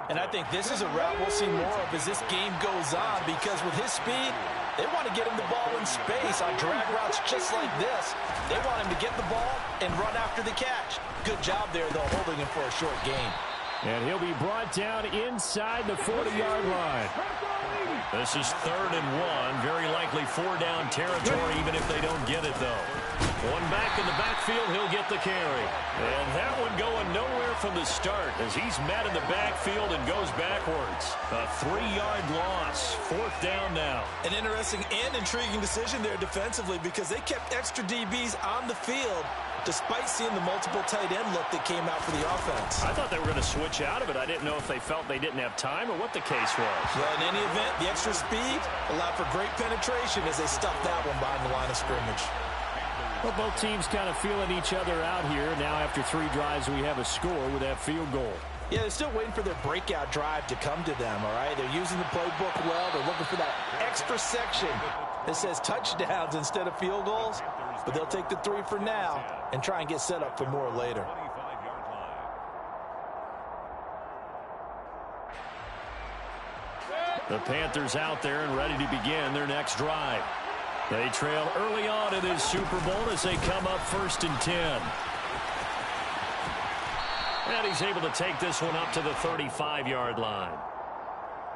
And I think this is a route we'll see more of as this game goes on, because with his speed, they want to get him the ball in space on drag routes just like this. They want him to get the ball and run after the catch. Good job there, though, holding him for a short gain. And he'll be brought down inside the 40-yard line. This is 3rd and 1. Very likely 4-down territory, even if they don't get it, though. One back in the backfield, he'll get the carry. And that one going nowhere from the start as he's met in the backfield and goes backwards. A 3-yard loss. 4th down now. An interesting and intriguing decision there defensively, because they kept extra DBs on the field despite seeing the multiple tight end look that came out for the offense. I thought they were going to switch out of it. I didn't know if they felt they didn't have time or what the case was. Well, in any event, the extra speed allowed for great penetration as they stuffed that one behind the line of scrimmage. Well, both teams kind of feeling each other out here. Now after 3 drives, we have a score with that field goal. Yeah, they're still waiting for their breakout drive to come to them, all right? They're using the playbook well. They're looking for that extra section that says touchdowns instead of field goals. But they'll take the 3 for now and try and get set up for more later. The Panthers out there and ready to begin their next drive. They trail early on in this Super Bowl as they come up 1st and 10. And he's able to take this one up to the 35-yard line.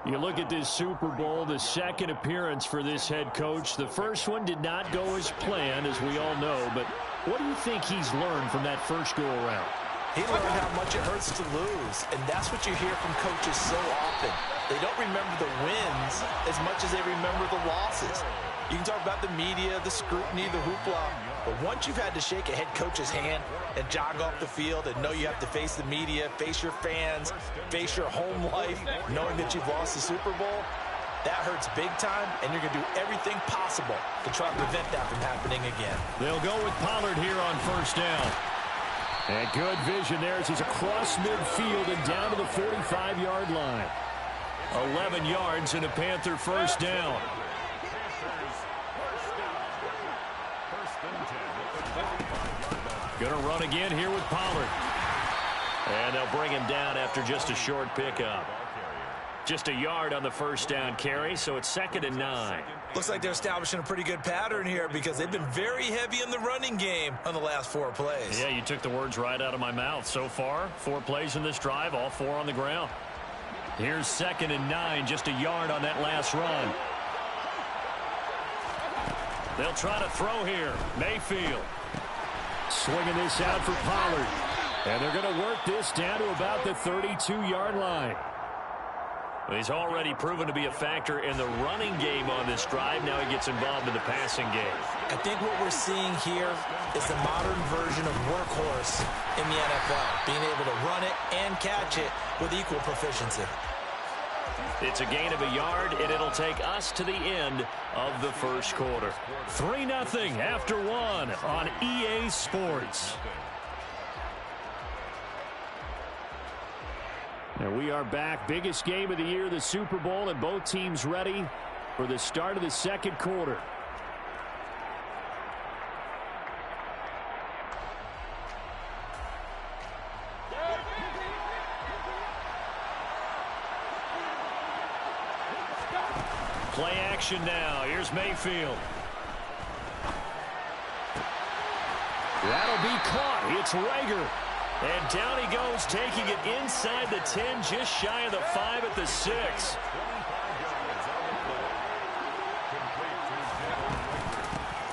You look at this Super Bowl, the 2nd appearance for this head coach. The first one did not go as planned, as we all know. But what do you think he's learned from that first go-around? He learned how much it hurts to lose, and that's what you hear from coaches so often. They don't remember the wins as much as they remember the losses. You can talk about the media, the scrutiny, the hoopla, but once you've had to shake a head coach's hand and jog off the field and know you have to face the media, face your fans, face your home life, knowing that you've lost the Super Bowl, that hurts big time, and you're going to do everything possible to try to prevent that from happening again. They'll go with Pollard here on 1st down. And good vision there as he's across midfield and down to the 45-yard line. 11 yards and a Panther 1st down. Going to run again here with Pollard. And they'll bring him down after just a short pickup. Just a yard on the 1st down carry, so it's 2nd and 9. Looks like they're establishing a pretty good pattern here because they've been very heavy in the running game on the last 4 plays. Yeah, you took the words right out of my mouth. So far, 4 plays in this drive, all 4 on the ground. Here's 2nd and 9, just a yard on that last run. They'll try to throw here. Mayfield. Swinging this out for Pollard. And they're going to work this down to about the 32-yard line. He's already proven to be a factor in the running game on this drive. Now he gets involved in the passing game. I think what we're seeing here is the modern version of workhorse in the NFL, being able to run it and catch it with equal proficiency. It's a gain of a yard, and it'll take us to the end of the first quarter. 3-0 after 1 on EA Sports. And we are back. Biggest game of the year, the Super Bowl, and both teams ready for the start of the second quarter. Play action now. Here's Mayfield. That'll be caught. It's Rager. And down he goes, taking it inside the 10, just shy of the 5 at the 6.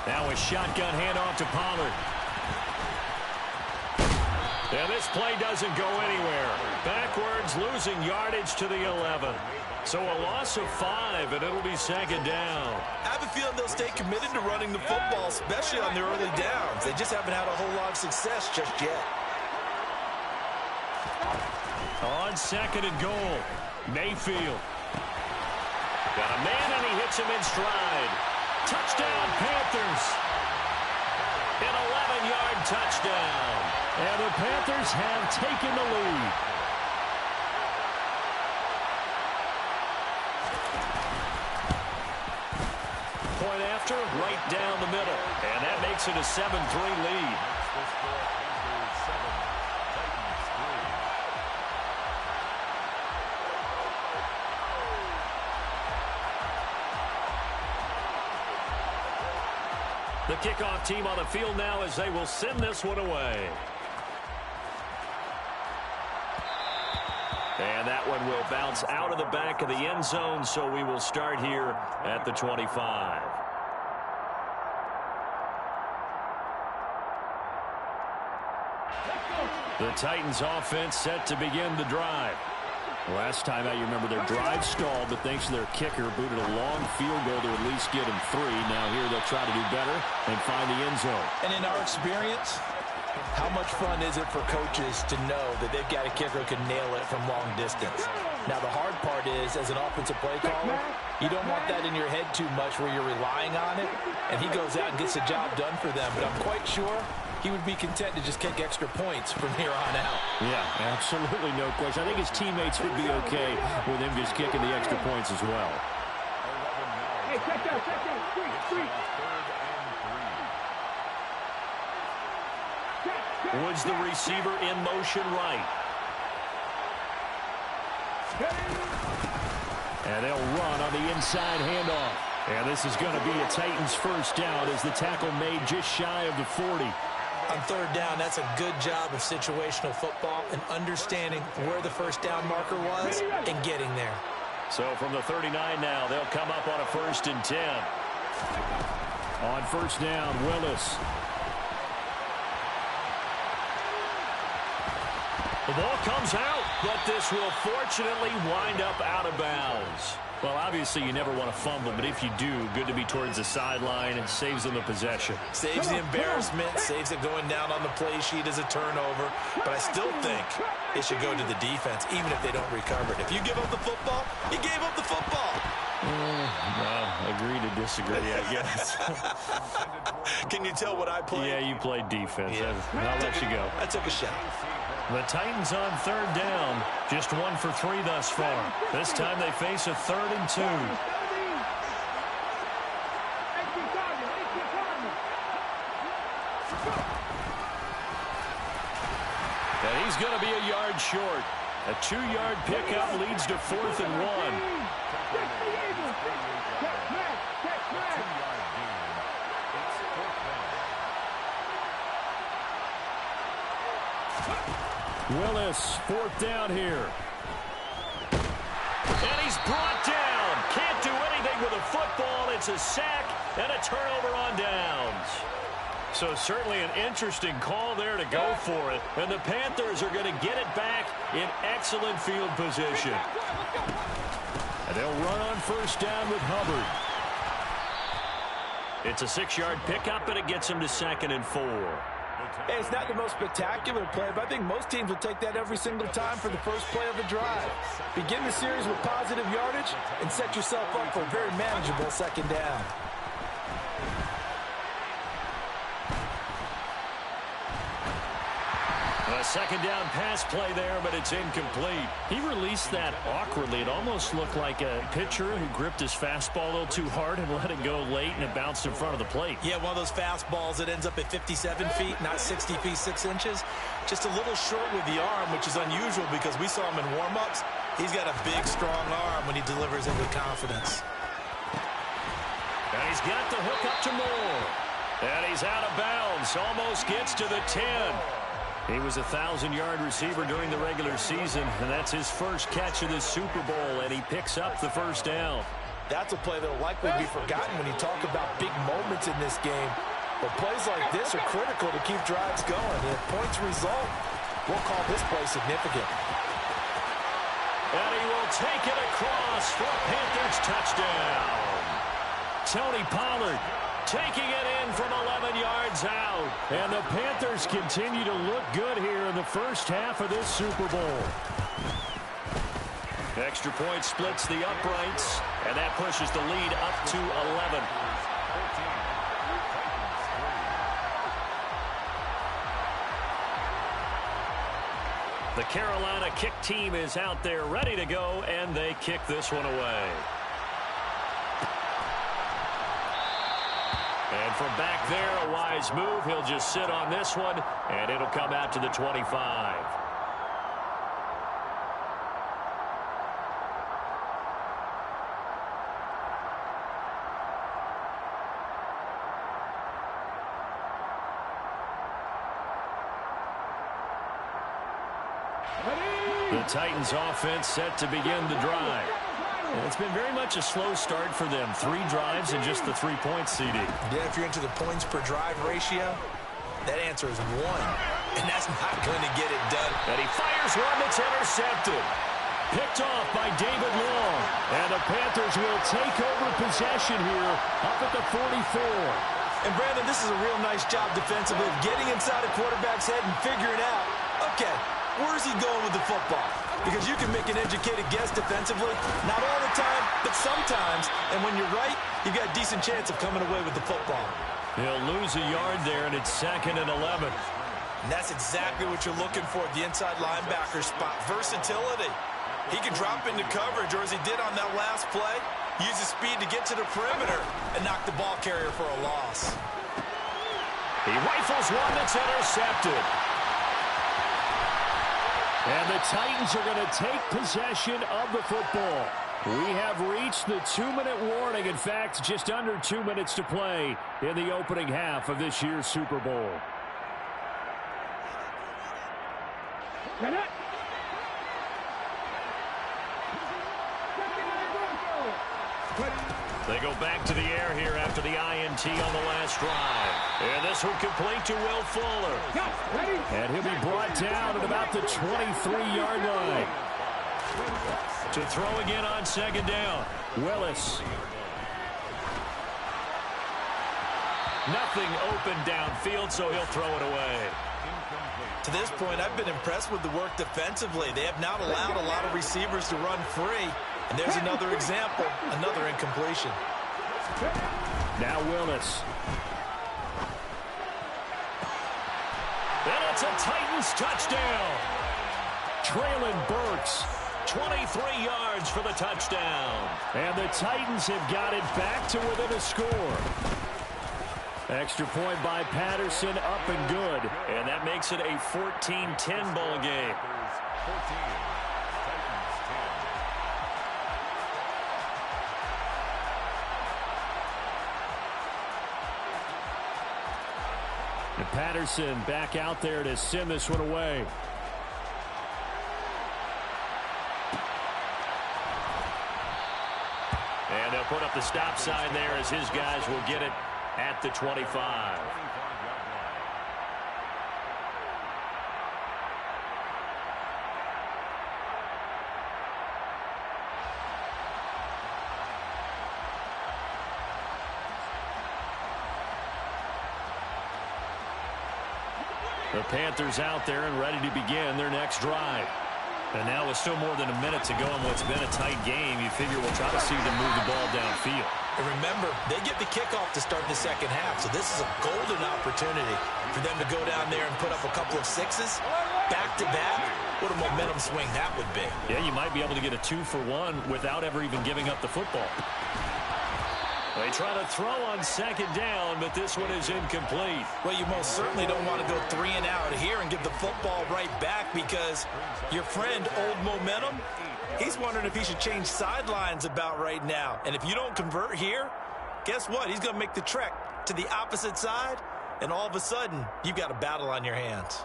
Now a shotgun handoff to Pollard. And this play doesn't go anywhere. Backwards, losing yardage to the 11. So a loss of 5, and it'll be second down. I have a feeling they'll stay committed to running the football, especially on their early downs. They just haven't had a whole lot of success just yet. On second and goal, Mayfield. Got a man, and he hits him in stride. Touchdown, Panthers. An 11-yard touchdown. And the Panthers have taken the lead. Point after, right down the middle. And that makes it a 7-3 lead. The kickoff team on the field now as they will send this one away. And that one will bounce out of the back of the end zone, so we will start here at the 25. The Titans offense set to begin the drive. Last time out, you remember their drive stalled, but thanks to their kicker, booted a long field goal to at least get them 3. Now here they'll try to do better and find the end zone. And in our experience, how much fun is it for coaches to know that they've got a kicker who can nail it from long distance? Now, the hard part is, as an offensive play caller, you don't want that in your head too much where you're relying on it, and he goes out and gets the job done for them. But I'm quite sure he would be content to just kick extra points from here on out. Yeah, absolutely no question. I think his teammates would be okay with him just kicking the extra points as well. Hey, check out, street. Woods the receiver in motion right. And they'll run on the inside handoff. And this is going to be a Titans first down as the tackle made just shy of the 40. On third down, that's a good job of situational football and understanding where the first down marker was and getting there. So from the 39 now, they'll come up on a 1st and 10. On first down, Willis. The ball comes out, but this will fortunately wind up out of bounds. Well, obviously you never want to fumble, but if you do, good to be towards the sideline and saves them the possession. Saves the embarrassment, saves it going down on the play sheet as a turnover. But I still think it should go to the defense, even if they don't recover it. If you give up the football, you gave up the football. Well, agree to disagree, I guess. Can you tell what I played? Yeah, you played defense. Yeah. I'll let you go. I took a shot. The Titans on third down, just 1 for 3 thus far. This time they face a 3rd and 2. And he's going to be a yard short. A 2-yard pickup leads to 4th and 1. Willis, 4th down here. And he's brought down. Can't do anything with a football. It's a sack and a turnover on downs. So certainly an interesting call there to go for it. And the Panthers are going to get it back in excellent field position. And they'll run on first down with Hubbard. It's a 6-yard pickup, and it gets him to 2nd and 4. Hey, it's not the most spectacular play, but I think most teams will take that every single time for the first play of a drive. Begin the series with positive yardage and set yourself up for a very manageable second down. A second down pass play there, but it's incomplete. He released that awkwardly. It almost looked like a pitcher who gripped his fastball a little too hard and let it go late, and it bounced in front of the plate. Yeah, one of those fastballs that ends up at 57 feet, not 60 feet, 6 inches. Just a little short with the arm, which is unusual because we saw him in warm-ups. He's got a big, strong arm when he delivers it with confidence. And he's got the hook up to Moore. And he's out of bounds. Almost gets to the 10. He was a 1,000-yard receiver during the regular season, and that's his first catch of this Super Bowl, and he picks up the first down. That's a play that will likely be forgotten when you talk about big moments in this game. But plays like this are critical to keep drives going. And if points result, we'll call this play significant. And he will take it across for a Panthers touchdown. Tony Pollard taking it in from 11 yards out. And the Panthers continue to look good here in the first half of this Super Bowl. Extra point splits the uprights, and that pushes the lead up to 11. The Carolina kick team is out there ready to go, and they kick this one away. And from back there, a wise move. He'll just sit on this one, and it'll come out to the 25. The Titans offense set to begin the drive. And it's been very much a slow start for them. 3 drives and just the 3 points, CD. Yeah, if you're into the points per drive ratio, that answer is 1. And that's not going to get it done. And he fires one that's intercepted. Picked off by David Long. And the Panthers will take over possession here up at the 44. And Brandon, this is a real nice job defensively of getting inside a quarterback's head and figuring out, okay, where's he going with the football? Because you can make an educated guess defensively. Not all the time, but sometimes. And when you're right, you've got a decent chance of coming away with the football. He'll lose a yard there, and it's 2nd and 11. And that's exactly what you're looking for at the inside linebacker spot. Versatility. He can drop into coverage, or as he did on that last play, use his speed to get to the perimeter and knock the ball carrier for a loss. He rifles one that's intercepted. And the Titans are going to take possession of the football. We have reached the 2-minute warning. In fact, just under 2 minutes to play in the opening half of this year's Super Bowl. They go back to the air here after the INT on the last drive. And this one complete to Will Fuller. And he'll be brought down at about the 23-yard line. To throw again on 2nd down. Willis. Nothing open downfield, so he'll throw it away. To this point, I've been impressed with the work defensively. They have not allowed a lot of receivers to run free. And there's another example, another incompletion. Now Willis. And it's a Titans touchdown. Traylon Burks, 23 yards for the touchdown. And the Titans have got it back to within a score. Extra point by Patterson, up and good. And that makes it a 14-10 ball game. And Patterson back out there to send this one away. And they'll put up the stop sign there as his guys will get it at the 25. The Panthers out there and ready to begin their next drive. And now with still more than a minute to go in what's been a tight game, you figure we'll try to see them move the ball downfield. And remember, they get the kickoff to start the second half, so this is a golden opportunity for them to go down there and put up a couple of sixes back-to-back, what a momentum swing that would be. Yeah, you might be able to get a 2-for-1 without ever even giving up the football. They try to throw on second down, but this one is incomplete. Well, you most certainly don't want to go 3 and out here and give the football right back, because your friend, Old Momentum, he's wondering if he should change sidelines about right now. And if you don't convert here, guess what? He's going to make the trek to the opposite side, and all of a sudden, you've got a battle on your hands.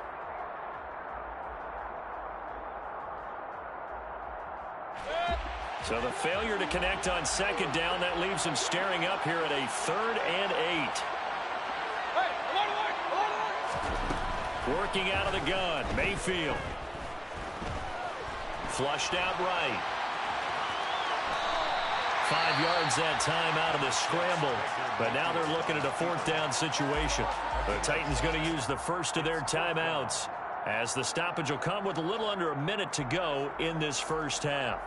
So the failure to connect on second down, that leaves him staring up here at a 3rd and 8. Working out of the gun, Mayfield. Flushed out right. 5 yards that time out of the scramble. But now they're looking at a 4th down situation. The Titans going to use the first of their timeouts, as the stoppage will come with a little under a minute to go in this first half.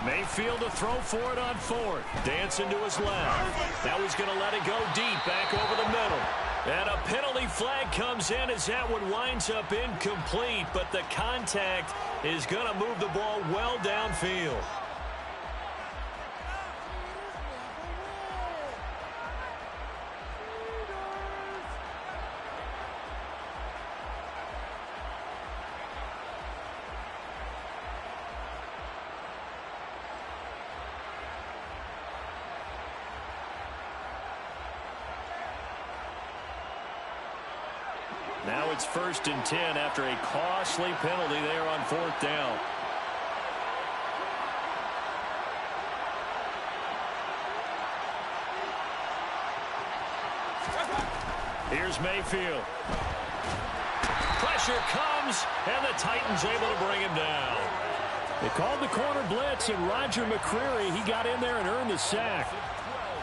Mayfield to throw for it on 4th. Dancing to his left. Now he's going to let it go deep back over the middle. And a penalty flag comes in as that one winds up incomplete, but the contact is going to move the ball well downfield. Now it's 1st and 10 after a costly penalty there on 4th down. Here's Mayfield. Pressure comes, and the Titans able to bring him down. They called the corner blitz, and Roger McCreary, he got in there and earned the sack.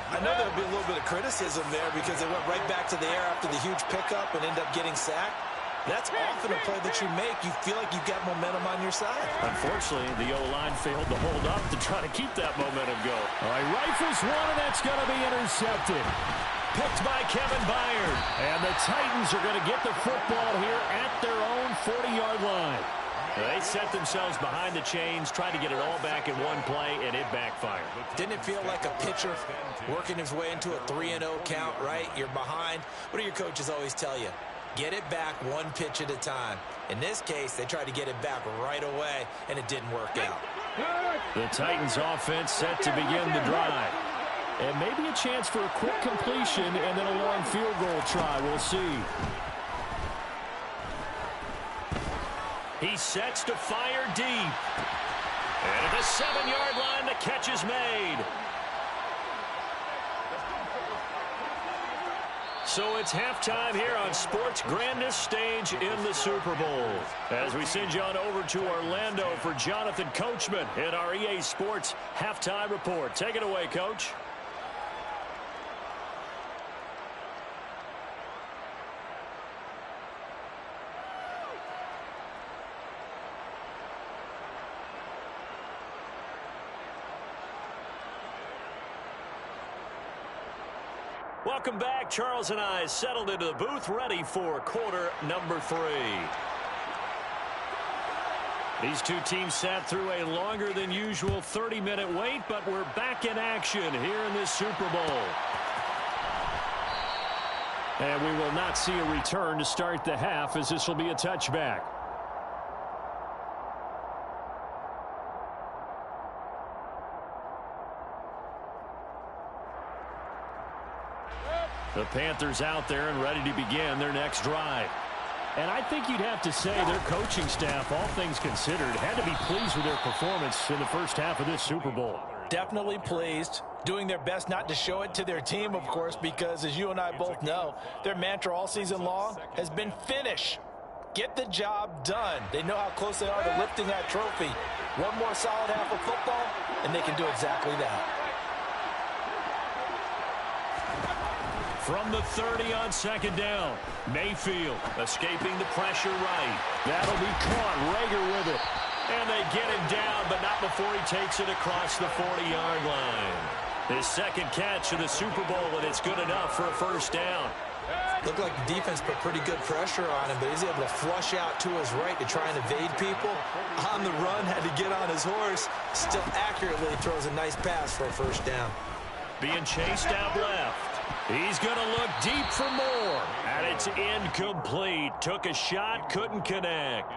I know there'll be a little bit of criticism there because they went right back to the air after the huge pickup and end up getting sacked. That's often a play that you make. You feel like you've got momentum on your side. Unfortunately, the O-line failed to hold up to try to keep that momentum going. All right, rifles one, and that's going to be intercepted. Picked by Kevin Byard. And the Titans are going to get the football here at their own 40-yard line. They set themselves behind the chains, tried to get it all back in one play, and it backfired. Didn't it feel like a pitcher working his way into a 3-0 count, right? You're behind. What do your coaches always tell you? Get it back one pitch at a time. In this case, they tried to get it back right away, and it didn't work out. The Titans offense set to begin the drive. And maybe a chance for a quick completion and then a long field goal try. We'll see. He sets to fire deep. And at the 7-yard line, the catch is made. So it's halftime here on sports' grandest stage in the Super Bowl. As we send you on over to Orlando for Jonathan Coachman in our EA Sports Halftime Report. Take it away, Coach. Welcome back. Charles and I settled into the booth, ready for quarter number 3. These two teams sat through a longer than usual 30-minute wait, but we're back in action here in this Super Bowl. And we will not see a return to start the half, as this will be a touchback. The Panthers out there and ready to begin their next drive. And I think you'd have to say their coaching staff, all things considered, had to be pleased with their performance in the first half of this Super Bowl. Definitely pleased. Doing their best not to show it to their team, of course, because as you and I both know, their mantra all season long has been finish. Get the job done. They know how close they are to lifting that trophy. One more solid half of football, and they can do exactly that. From the 30 on second down, Mayfield escaping the pressure right. That'll be caught. Rager with it. And they get him down, but not before he takes it across the 40-yard line. His second catch of the Super Bowl, and it's good enough for a first down. Looked like the defense put pretty good pressure on him, but he's able to flush out to his right to try and evade people. On the run, had to get on his horse. Still accurately throws a nice pass for a first down. Being chased out left. He's going to look deep for more. And it's incomplete. Took a shot, couldn't connect.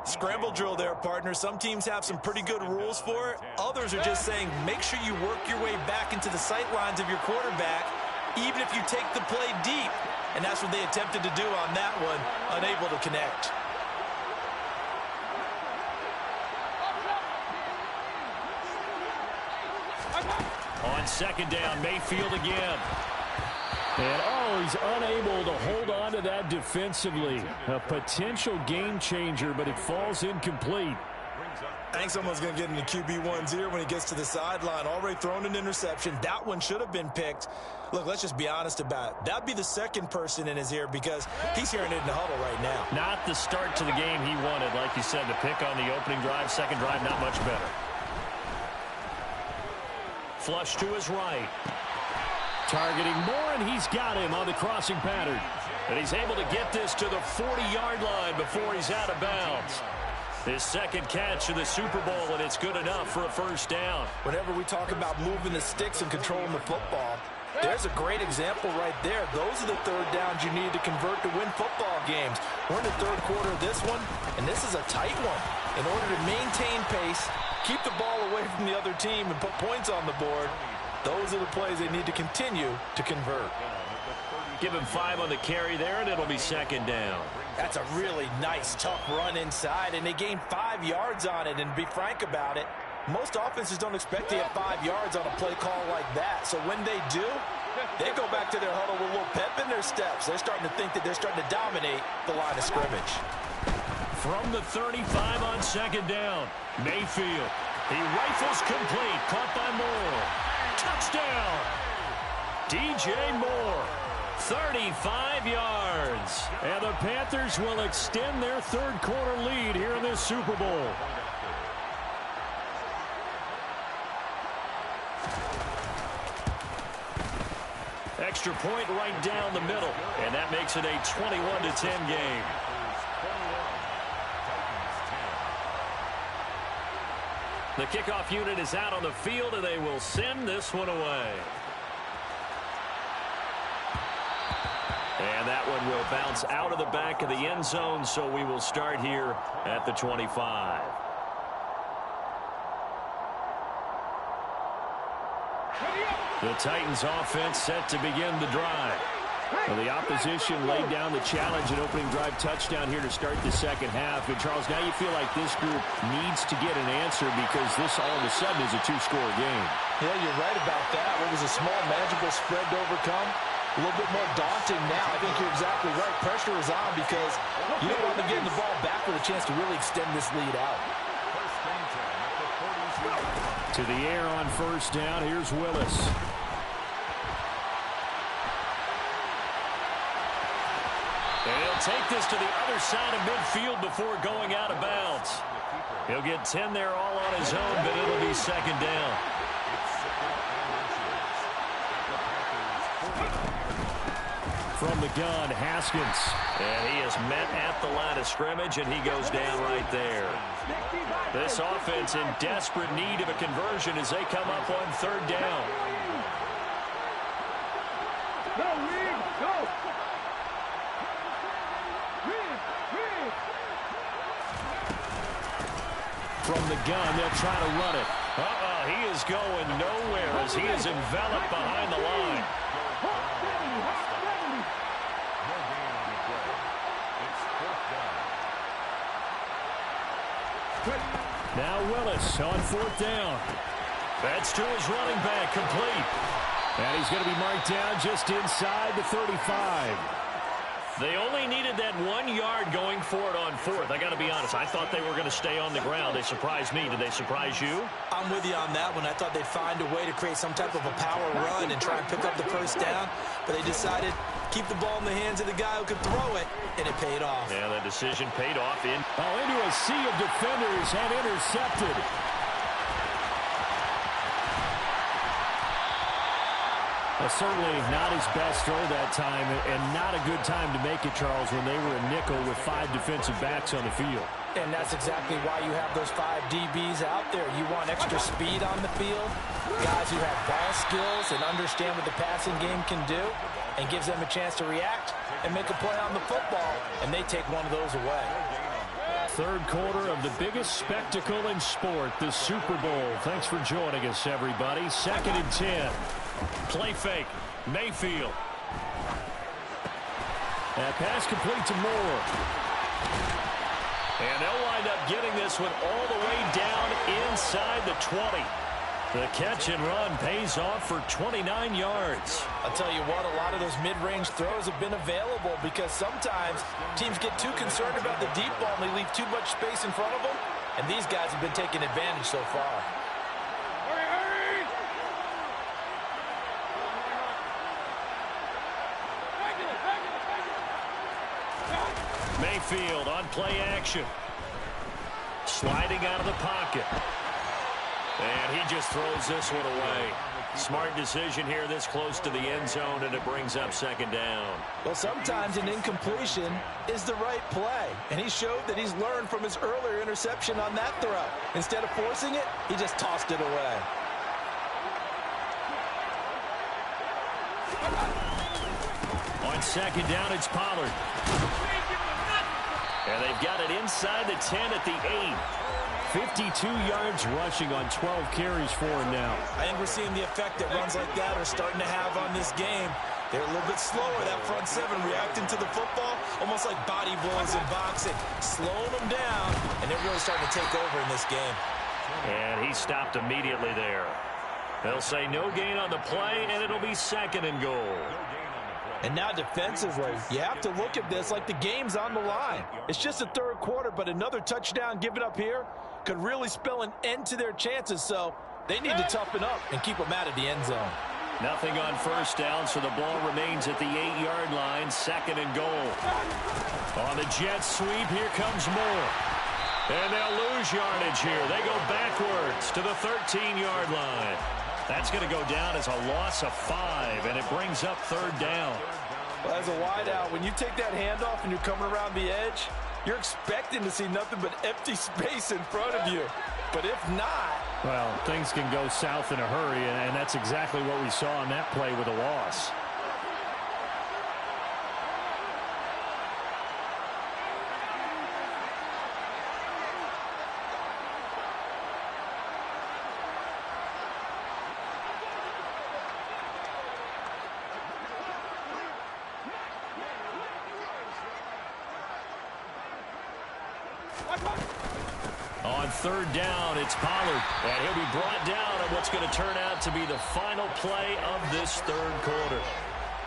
Scramble drill there, partner. Some teams have some pretty good rules for it. Others are just saying, make sure you work your way back into the sight lines of your quarterback, even if you take the play deep. And that's what they attempted to do on that one, unable to connect. On second down, Mayfield again. And, he's unable to hold on to that defensively. A potential game changer, but it falls incomplete. I think someone's going to get into QB1's ear when he gets to the sideline. Already thrown an interception. That one should have been picked. Look, let's just be honest about it. That'd be the second person in his ear because he's hearing it in the huddle right now. Not the start to the game he wanted. Like you said, the pick on the opening drive, second drive, not much better. Flush to his right. Targeting Moore, and he's got him on the crossing pattern. And he's able to get this to the 40-yard line before he's out of bounds. His second catch of the Super Bowl, and it's good enough for a first down. Whenever we talk about moving the sticks and controlling the football, there's a great example right there. Those are the third downs you need to convert to win football games. We're in the third quarter of this one, and this is a tight one. In order to maintain pace, keep the ball away from the other team, and put points on the board, those are the plays they need to continue to convert. Give him 5 on the carry there, and it'll be second down. That's a really nice, tough run inside, and they gained 5 yards on it. And to be frank about it, most offenses don't expect to get 5 yards on a play call like that. So when they do, they go back to their huddle with a little pep in their steps. They're starting to think that they're starting to dominate the line of scrimmage. From the 35 on second down, Mayfield. He rifles complete, caught by Moore. Touchdown! DJ Moore. 35 yards. And the Panthers will extend their third quarter lead here in this Super Bowl. Extra point right down the middle. And that makes it a 21-10 game. The kickoff unit is out on the field, and they will send this one away. And that one will bounce out of the back of the end zone, so we will start here at the 25. The Titans offense set to begin the drive. Well, the opposition laid down the challenge and opening drive touchdown here to start the second half. And, Charles, now you feel like this group needs to get an answer because this all of a sudden is a two-score game. Yeah, you're right about that. What was a small, manageable spread to overcome? A little bit more daunting now. I think you're exactly right. Pressure is on because you don't want them getting the ball back with a chance to really extend this lead out. To the air on first down. Here's Willis. And he'll take this to the other side of midfield before going out of bounds. He'll get 10 there all on his own, but it'll be second down. From the gun, Haskins. And he is met at the line of scrimmage, and he goes down right there. This offense in desperate need of a conversion as they come up on third down. From the gun, they'll try to run it. He is going nowhere as he is enveloped behind the line. Now Willis on fourth down. That's to his running back, complete. And he's going to be marked down just inside the 35. They only needed that 1 yard going for it on fourth. I got to be honest. I thought they were going to stay on the ground. They surprised me. Did they surprise you? I'm with you on that one. I thought they'd find a way to create some type of a power run and try and pick up the first down. But they decided keep the ball in the hands of the guy who could throw it, and it paid off. Yeah, the decision paid off into a sea of defenders and intercepted. Certainly not his best throw that time, and not a good time to make it, Charles, when they were a nickel with 5 defensive backs on the field. And that's exactly why you have those 5 DBs out there. You want extra speed on the field, guys who have ball skills and understand what the passing game can do, and gives them a chance to react and make a play on the football, and they take one of those away. Third quarter of the biggest spectacle in sport, the Super Bowl. Thanks for joining us, everybody. 2nd and 10. Play fake. Mayfield. That pass complete to Moore. And they'll wind up getting this one all the way down inside the 20. The catch and run pays off for 29 yards. I'll tell you what, a lot of those mid-range throws have been available because sometimes teams get too concerned about the deep ball and they leave too much space in front of them. And these guys have been taking advantage so far. Mayfield on play action. Sliding out of the pocket. And he just throws this one away. Smart decision here this close to the end zone, and it brings up 2nd down. Well, sometimes an incompletion is the right play, and he showed that he's learned from his earlier interception on that throw. Instead of forcing it, he just tossed it away. On 2nd down, it's Pollard. And they've got it inside the 10 at the 8. 52 yards rushing on 12 carries for him now. I think we're seeing the effect that runs like that are starting to have on this game. They're a little bit slower, that front 7, reacting to the football, almost like body blows in boxing, slowing them down, and they're really starting to take over in this game. And he stopped immediately there. They'll say no gain on the play, and it'll be 2nd and goal. And now defensively, you have to look at this like the game's on the line. It's just the 3rd quarter, but another touchdown given up here could really spell an end to their chances, so they need to toughen up and keep them out of the end zone. Nothing on 1st down, so the ball remains at the 8-yard line, 2nd and goal. On the jet sweep, here comes Moore. And they'll lose yardage here. They go backwards to the 13-yard line. That's going to go down as a loss of 5, and it brings up 3rd down. Well, as a wideout, when you take that handoff and you're coming around the edge, you're expecting to see nothing but empty space in front of you. But if not... Well, things can go south in a hurry, and that's exactly what we saw on that play with a loss. On 3rd down, it's Pollard, and he'll be brought down on what's going to turn out to be the final play of this 3rd quarter.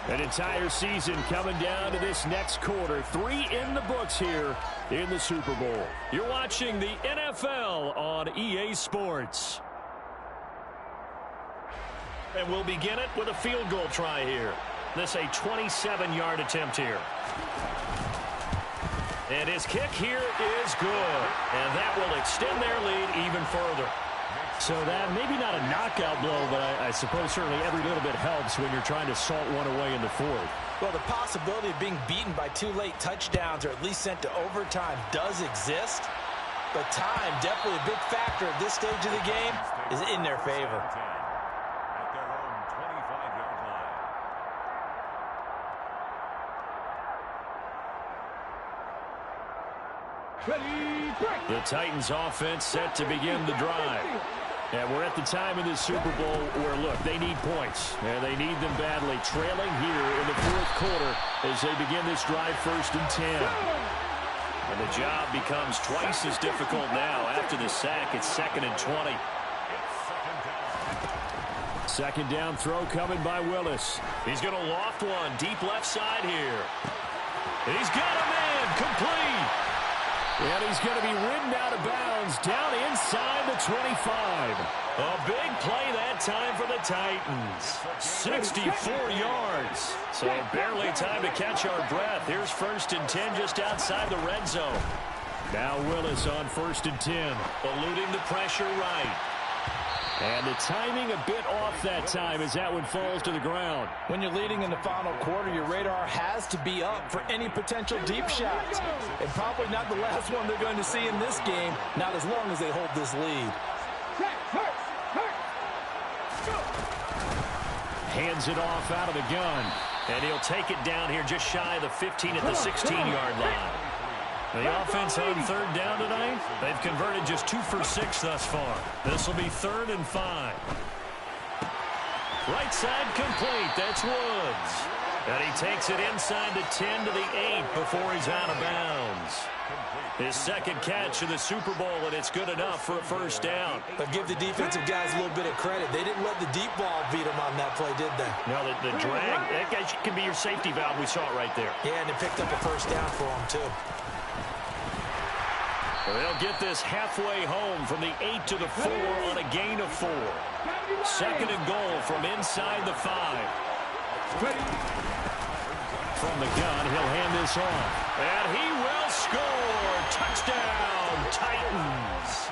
An entire season coming down to this next quarter. 3 in the books here in the Super Bowl. You're watching the NFL on EA Sports. And we'll begin it with a field goal try here. This a 27-yard attempt here. And his kick here is good. And that will extend their lead even further. So that maybe not a knockout blow, but I suppose certainly every little bit helps when you're trying to salt one away in the 4th. Well, the possibility of being beaten by 2 late touchdowns or at least sent to overtime does exist. But time, definitely a big factor at this stage of the game, is in their favor. The Titans offense set to begin the drive. And we're at the time in this Super Bowl where, look, they need points. And they need them badly. Trailing here in the 4th quarter as they begin this drive 1st and 10. And the job becomes twice as difficult now. After the sack, it's 2nd and 20. 2nd down throw coming by Willis. He's going to loft one deep left side here. And he's got a man complete. And he's going to be ridden out of bounds down inside the 25. A big play that time for the Titans. 64 yards. So barely time to catch our breath. Here's 1st and 10 just outside the red zone. Now Willis on 1st and 10. Eluding the pressure right. And the timing a bit off that time as that one falls to the ground. When you're leading in the final quarter, your radar has to be up for any potential deep shots. And probably not the last one they're going to see in this game, not as long as they hold this lead. Hands it off out of the gun. And he'll take it down here just shy of the 15 at the 16-yard line. The offense on 3rd down tonight, they've converted just 2 for 6 thus far. This will be 3rd and 5. Right side complete. That's Woods. And he takes it inside the 10 to the 8 before he's out of bounds. His 2nd catch of the Super Bowl, and it's good enough for a 1st down. But give the defensive guys a little bit of credit. They didn't let the deep ball beat them on that play, did they? No, the drag, that guy can be your safety valve. We saw it right there. Yeah, and they picked up a 1st down for him, too. They'll get this halfway home from the 8 to the 4 on a gain of 4. 2nd and goal from inside the 5. From the gun, he'll hand this off. And he will score. Touchdown, Titans.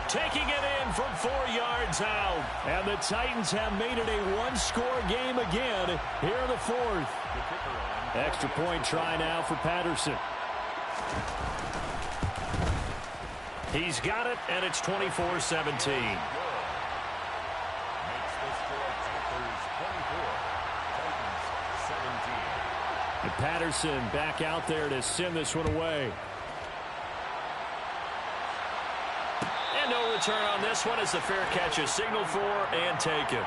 Taking it in from 4 yards out. And the Titans have made it a 1-score game again here in the 4th. Extra point try now for Patterson. He's got it, and it's 24-17. And Patterson back out there to send this one away. And no return on this one as the fair catch is signaled for and taken.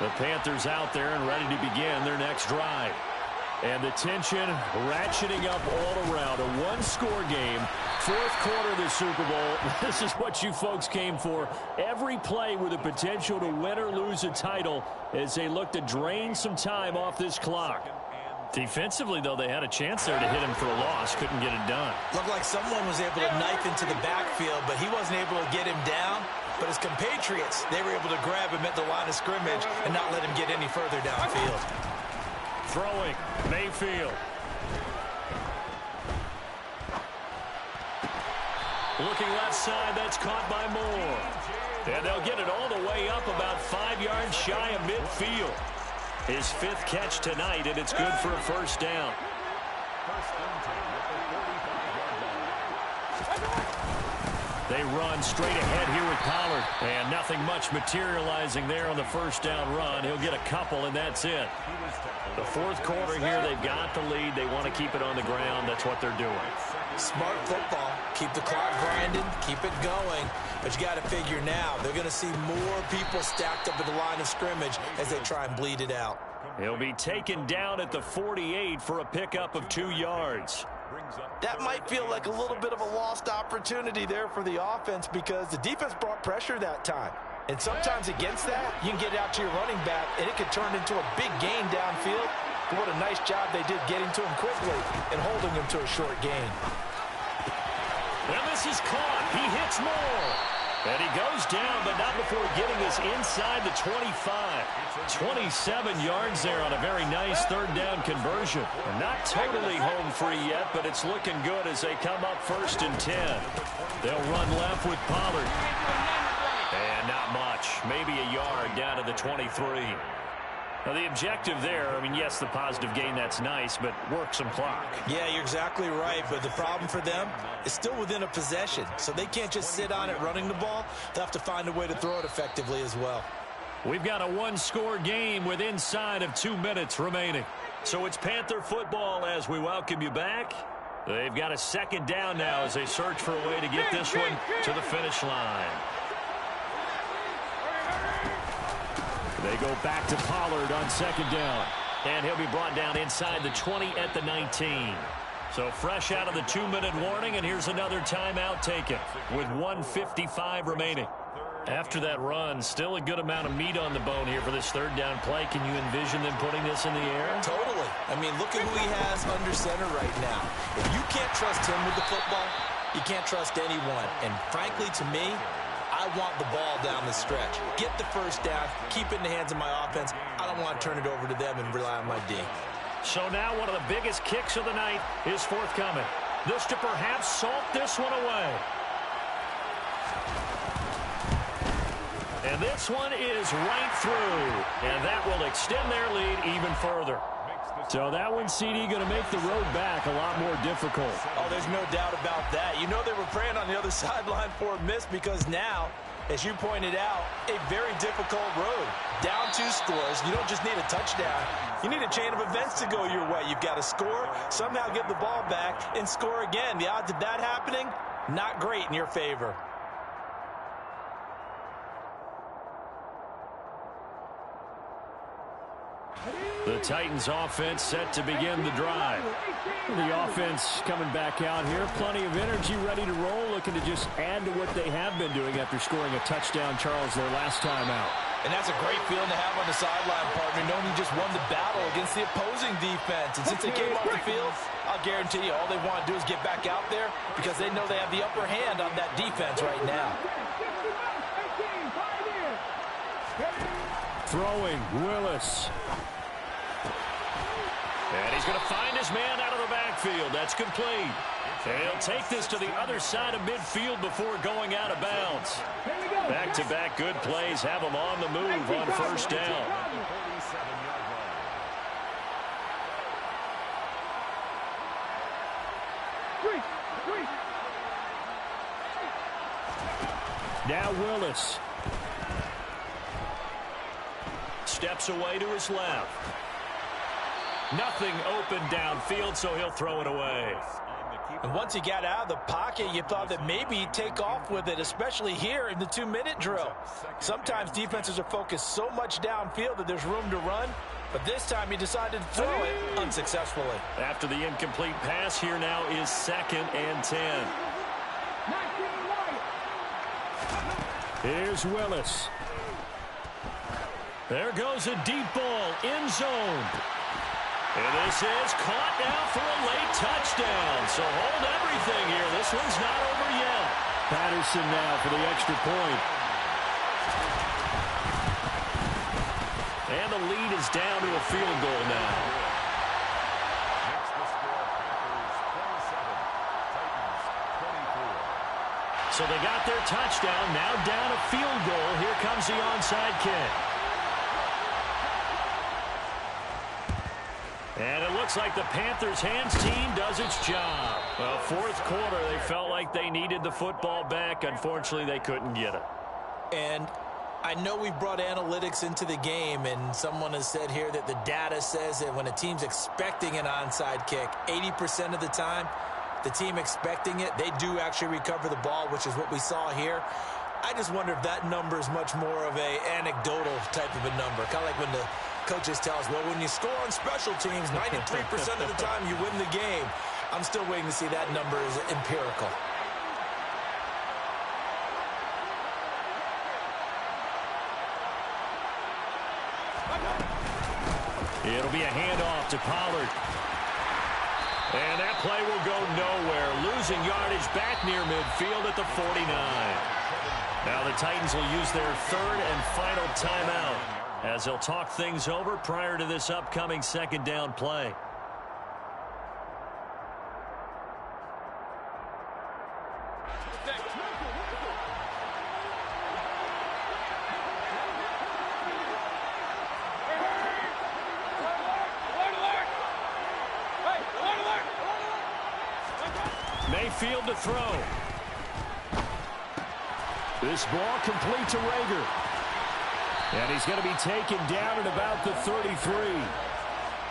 The Panthers out there and ready to begin their next drive. And the tension ratcheting up all around. A 1-score game. 4th quarter of the Super Bowl. This is what you folks came for. Every play with the potential to win or lose a title as they look to drain some time off this clock. Defensively, though, they had a chance there to hit him for a loss. Couldn't get it done. Looked like someone was able to knife into the backfield, but he wasn't able to get him down. But his compatriots, they were able to grab him at the line of scrimmage and not let him get any further downfield. Throwing, Mayfield. Looking left side, that's caught by Moore. And they'll get it all the way up about 5 yards shy of midfield. His 5th catch tonight, and it's good for a 1st down. They run straight ahead here with Pollard. And nothing much materializing there on the 1st down run. He'll get a couple, and that's it. The 4th quarter here, they've got the lead. They want to keep it on the ground. That's what they're doing. Smart football. Keep the clock grinding. Keep it going. But you got to figure now, they're going to see more people stacked up at the line of scrimmage as they try and bleed it out. He'll be taken down at the 48 for a pickup of 2 yards. That might feel like a little bit of a lost opportunity there for the offense because the defense brought pressure that time. And sometimes against that, you can get out to your running back, and it could turn into a big gain downfield. But what a nice job they did getting to him quickly and holding him to a short gain. Well, this is caught. He hits Moore. And he goes down, but not before getting this inside the 25. 27 yards there on a very nice 3rd down conversion. Not totally home free yet, but it's looking good as they come up 1st and 10. They'll run left with Pollard. And not much. Maybe a yard down to the 23. Now, the objective there, I mean, yes, the positive gain, that's nice, but work some clock. Yeah, you're exactly right, but the problem for them is still within a possession, so they can't just sit on it running the ball. They'll have to find a way to throw it effectively as well. We've got a 1-score game with inside of 2 minutes remaining. So it's Panther football as we welcome you back. They've got a 2nd down now as they search for a way to get this one to the finish line. They go back to Pollard on 2nd down. And he'll be brought down inside the 20 at the 19. So fresh out of the 2-minute warning, and here's another timeout taken with 1:55 remaining. After that run, still a good amount of meat on the bone here for this third down play. Can you envision them putting this in the air? Totally. I mean, look at who he has under center right now. If you can't trust him with the football, you can't trust anyone. And frankly, to me, I want the ball down the stretch. Get the first down, keep it in the hands of my offense. I don't want to turn it over to them and rely on my D. So now one of the biggest kicks of the night is forthcoming. This to perhaps salt this one away. And this one is right through. And that will extend their lead even further. So that one, CD, going to make the road back a lot more difficult. Oh, there's no doubt about that. You know they were praying on the other sideline for a miss because now, as you pointed out, a very difficult road. Down 2 scores. You don't just need a touchdown. You need a chain of events to go your way. You've got to score, somehow get the ball back, and score again. The odds of that happening, not great in your favor. The Titans offense set to begin the drive. The offense coming back out here. Plenty of energy, ready to roll, looking to just add to what they have been doing after scoring a touchdown, Charles, their last time out. And that's a great feeling to have on the sideline, partner, knowing you just won the battle against the opposing defense. And since they came off the field, I'll guarantee you all they want to do is get back out there because they know they have the upper hand on that defense right now. Throwing, Willis. And he's going to find his man out of the backfield. That's complete. And he'll take this to the other side of midfield before going out of bounds. Back-to-back good plays have him on the move on first down. Now Willis. Steps away to his left. Nothing open downfield, so he'll throw it away. And once he got out of the pocket, you thought that maybe he'd take off with it, especially here in the 2-minute drill. Sometimes defenses are focused so much downfield that there's room to run, but this time he decided to throw it unsuccessfully. After the incomplete pass, here now is 2nd and 10. Here's Willis. There goes a deep ball, end zone. And this is caught now for a late touchdown. So hold everything here. This one's not over yet. Patterson now for the extra point. And the lead is down to a field goal now. So they got their touchdown. Now down a field goal. Here comes the onside kick. And it looks like the Panthers' hands team does its job. Well, fourth quarter, they felt like they needed the football back. Unfortunately, they couldn't get it. And I know we brought analytics into the game, and someone has said here that the data says that when a team's expecting an onside kick, 80% of the time, the team expecting it, they do actually recover the ball, which is what we saw here. I just wonder if that number is much more of a anecdotal type of a number, kind of like when the coaches tell us, well, when you score on special teams, 93% of the time you win the game. I'm still waiting to see that number is empirical. It'll be a handoff to Pollard. And that play will go nowhere. Losing yardage back near midfield at the 49. Now the Titans will use their 3rd and final timeout as they'll talk things over prior to this upcoming 2nd down play. Mayfield to throw. This ball complete to Rager. And he's going to be taken down at about the 33.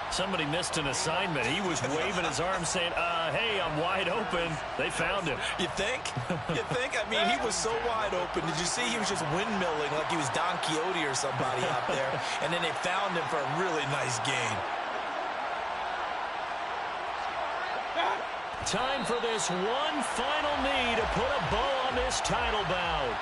Somebody missed an assignment. He was waving his arms saying, hey, I'm wide open. They found him. You think? You think? I mean, he was so wide open. Did you see he was just windmilling like he was Don Quixote or somebody out there? And then they found him for a really nice gain. time for this one final knee to put a bow on this title bout.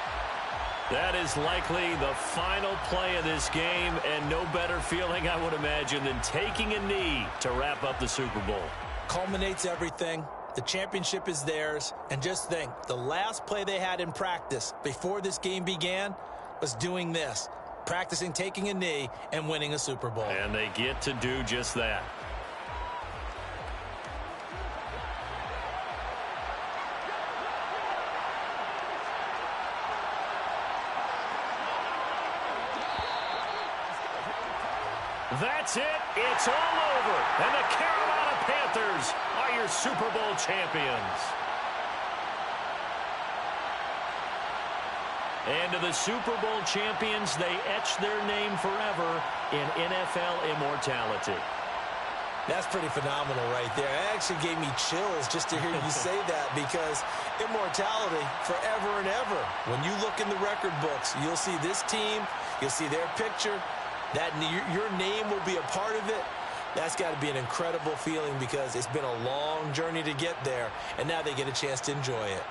That is likely the final play of this game, and no better feeling, I would imagine, than taking a knee to wrap up the Super Bowl. Culminates everything. The championship is theirs. And just think, the last play they had in practice before this game began was doing this, practicing taking a knee and winning a Super Bowl. And they get to do just that. That's it. It's all over. And the Carolina Panthers are your Super Bowl champions. And to the Super Bowl champions, they etch their name forever in NFL immortality. That's pretty phenomenal right there. It actually gave me chills just to hear you say that, because immortality forever and ever. When you look in the record books, you'll see this team, you'll see their picture. That your name will be a part of it. That's got to be an incredible feeling, because it's been a long journey to get there, and now they get a chance to enjoy it.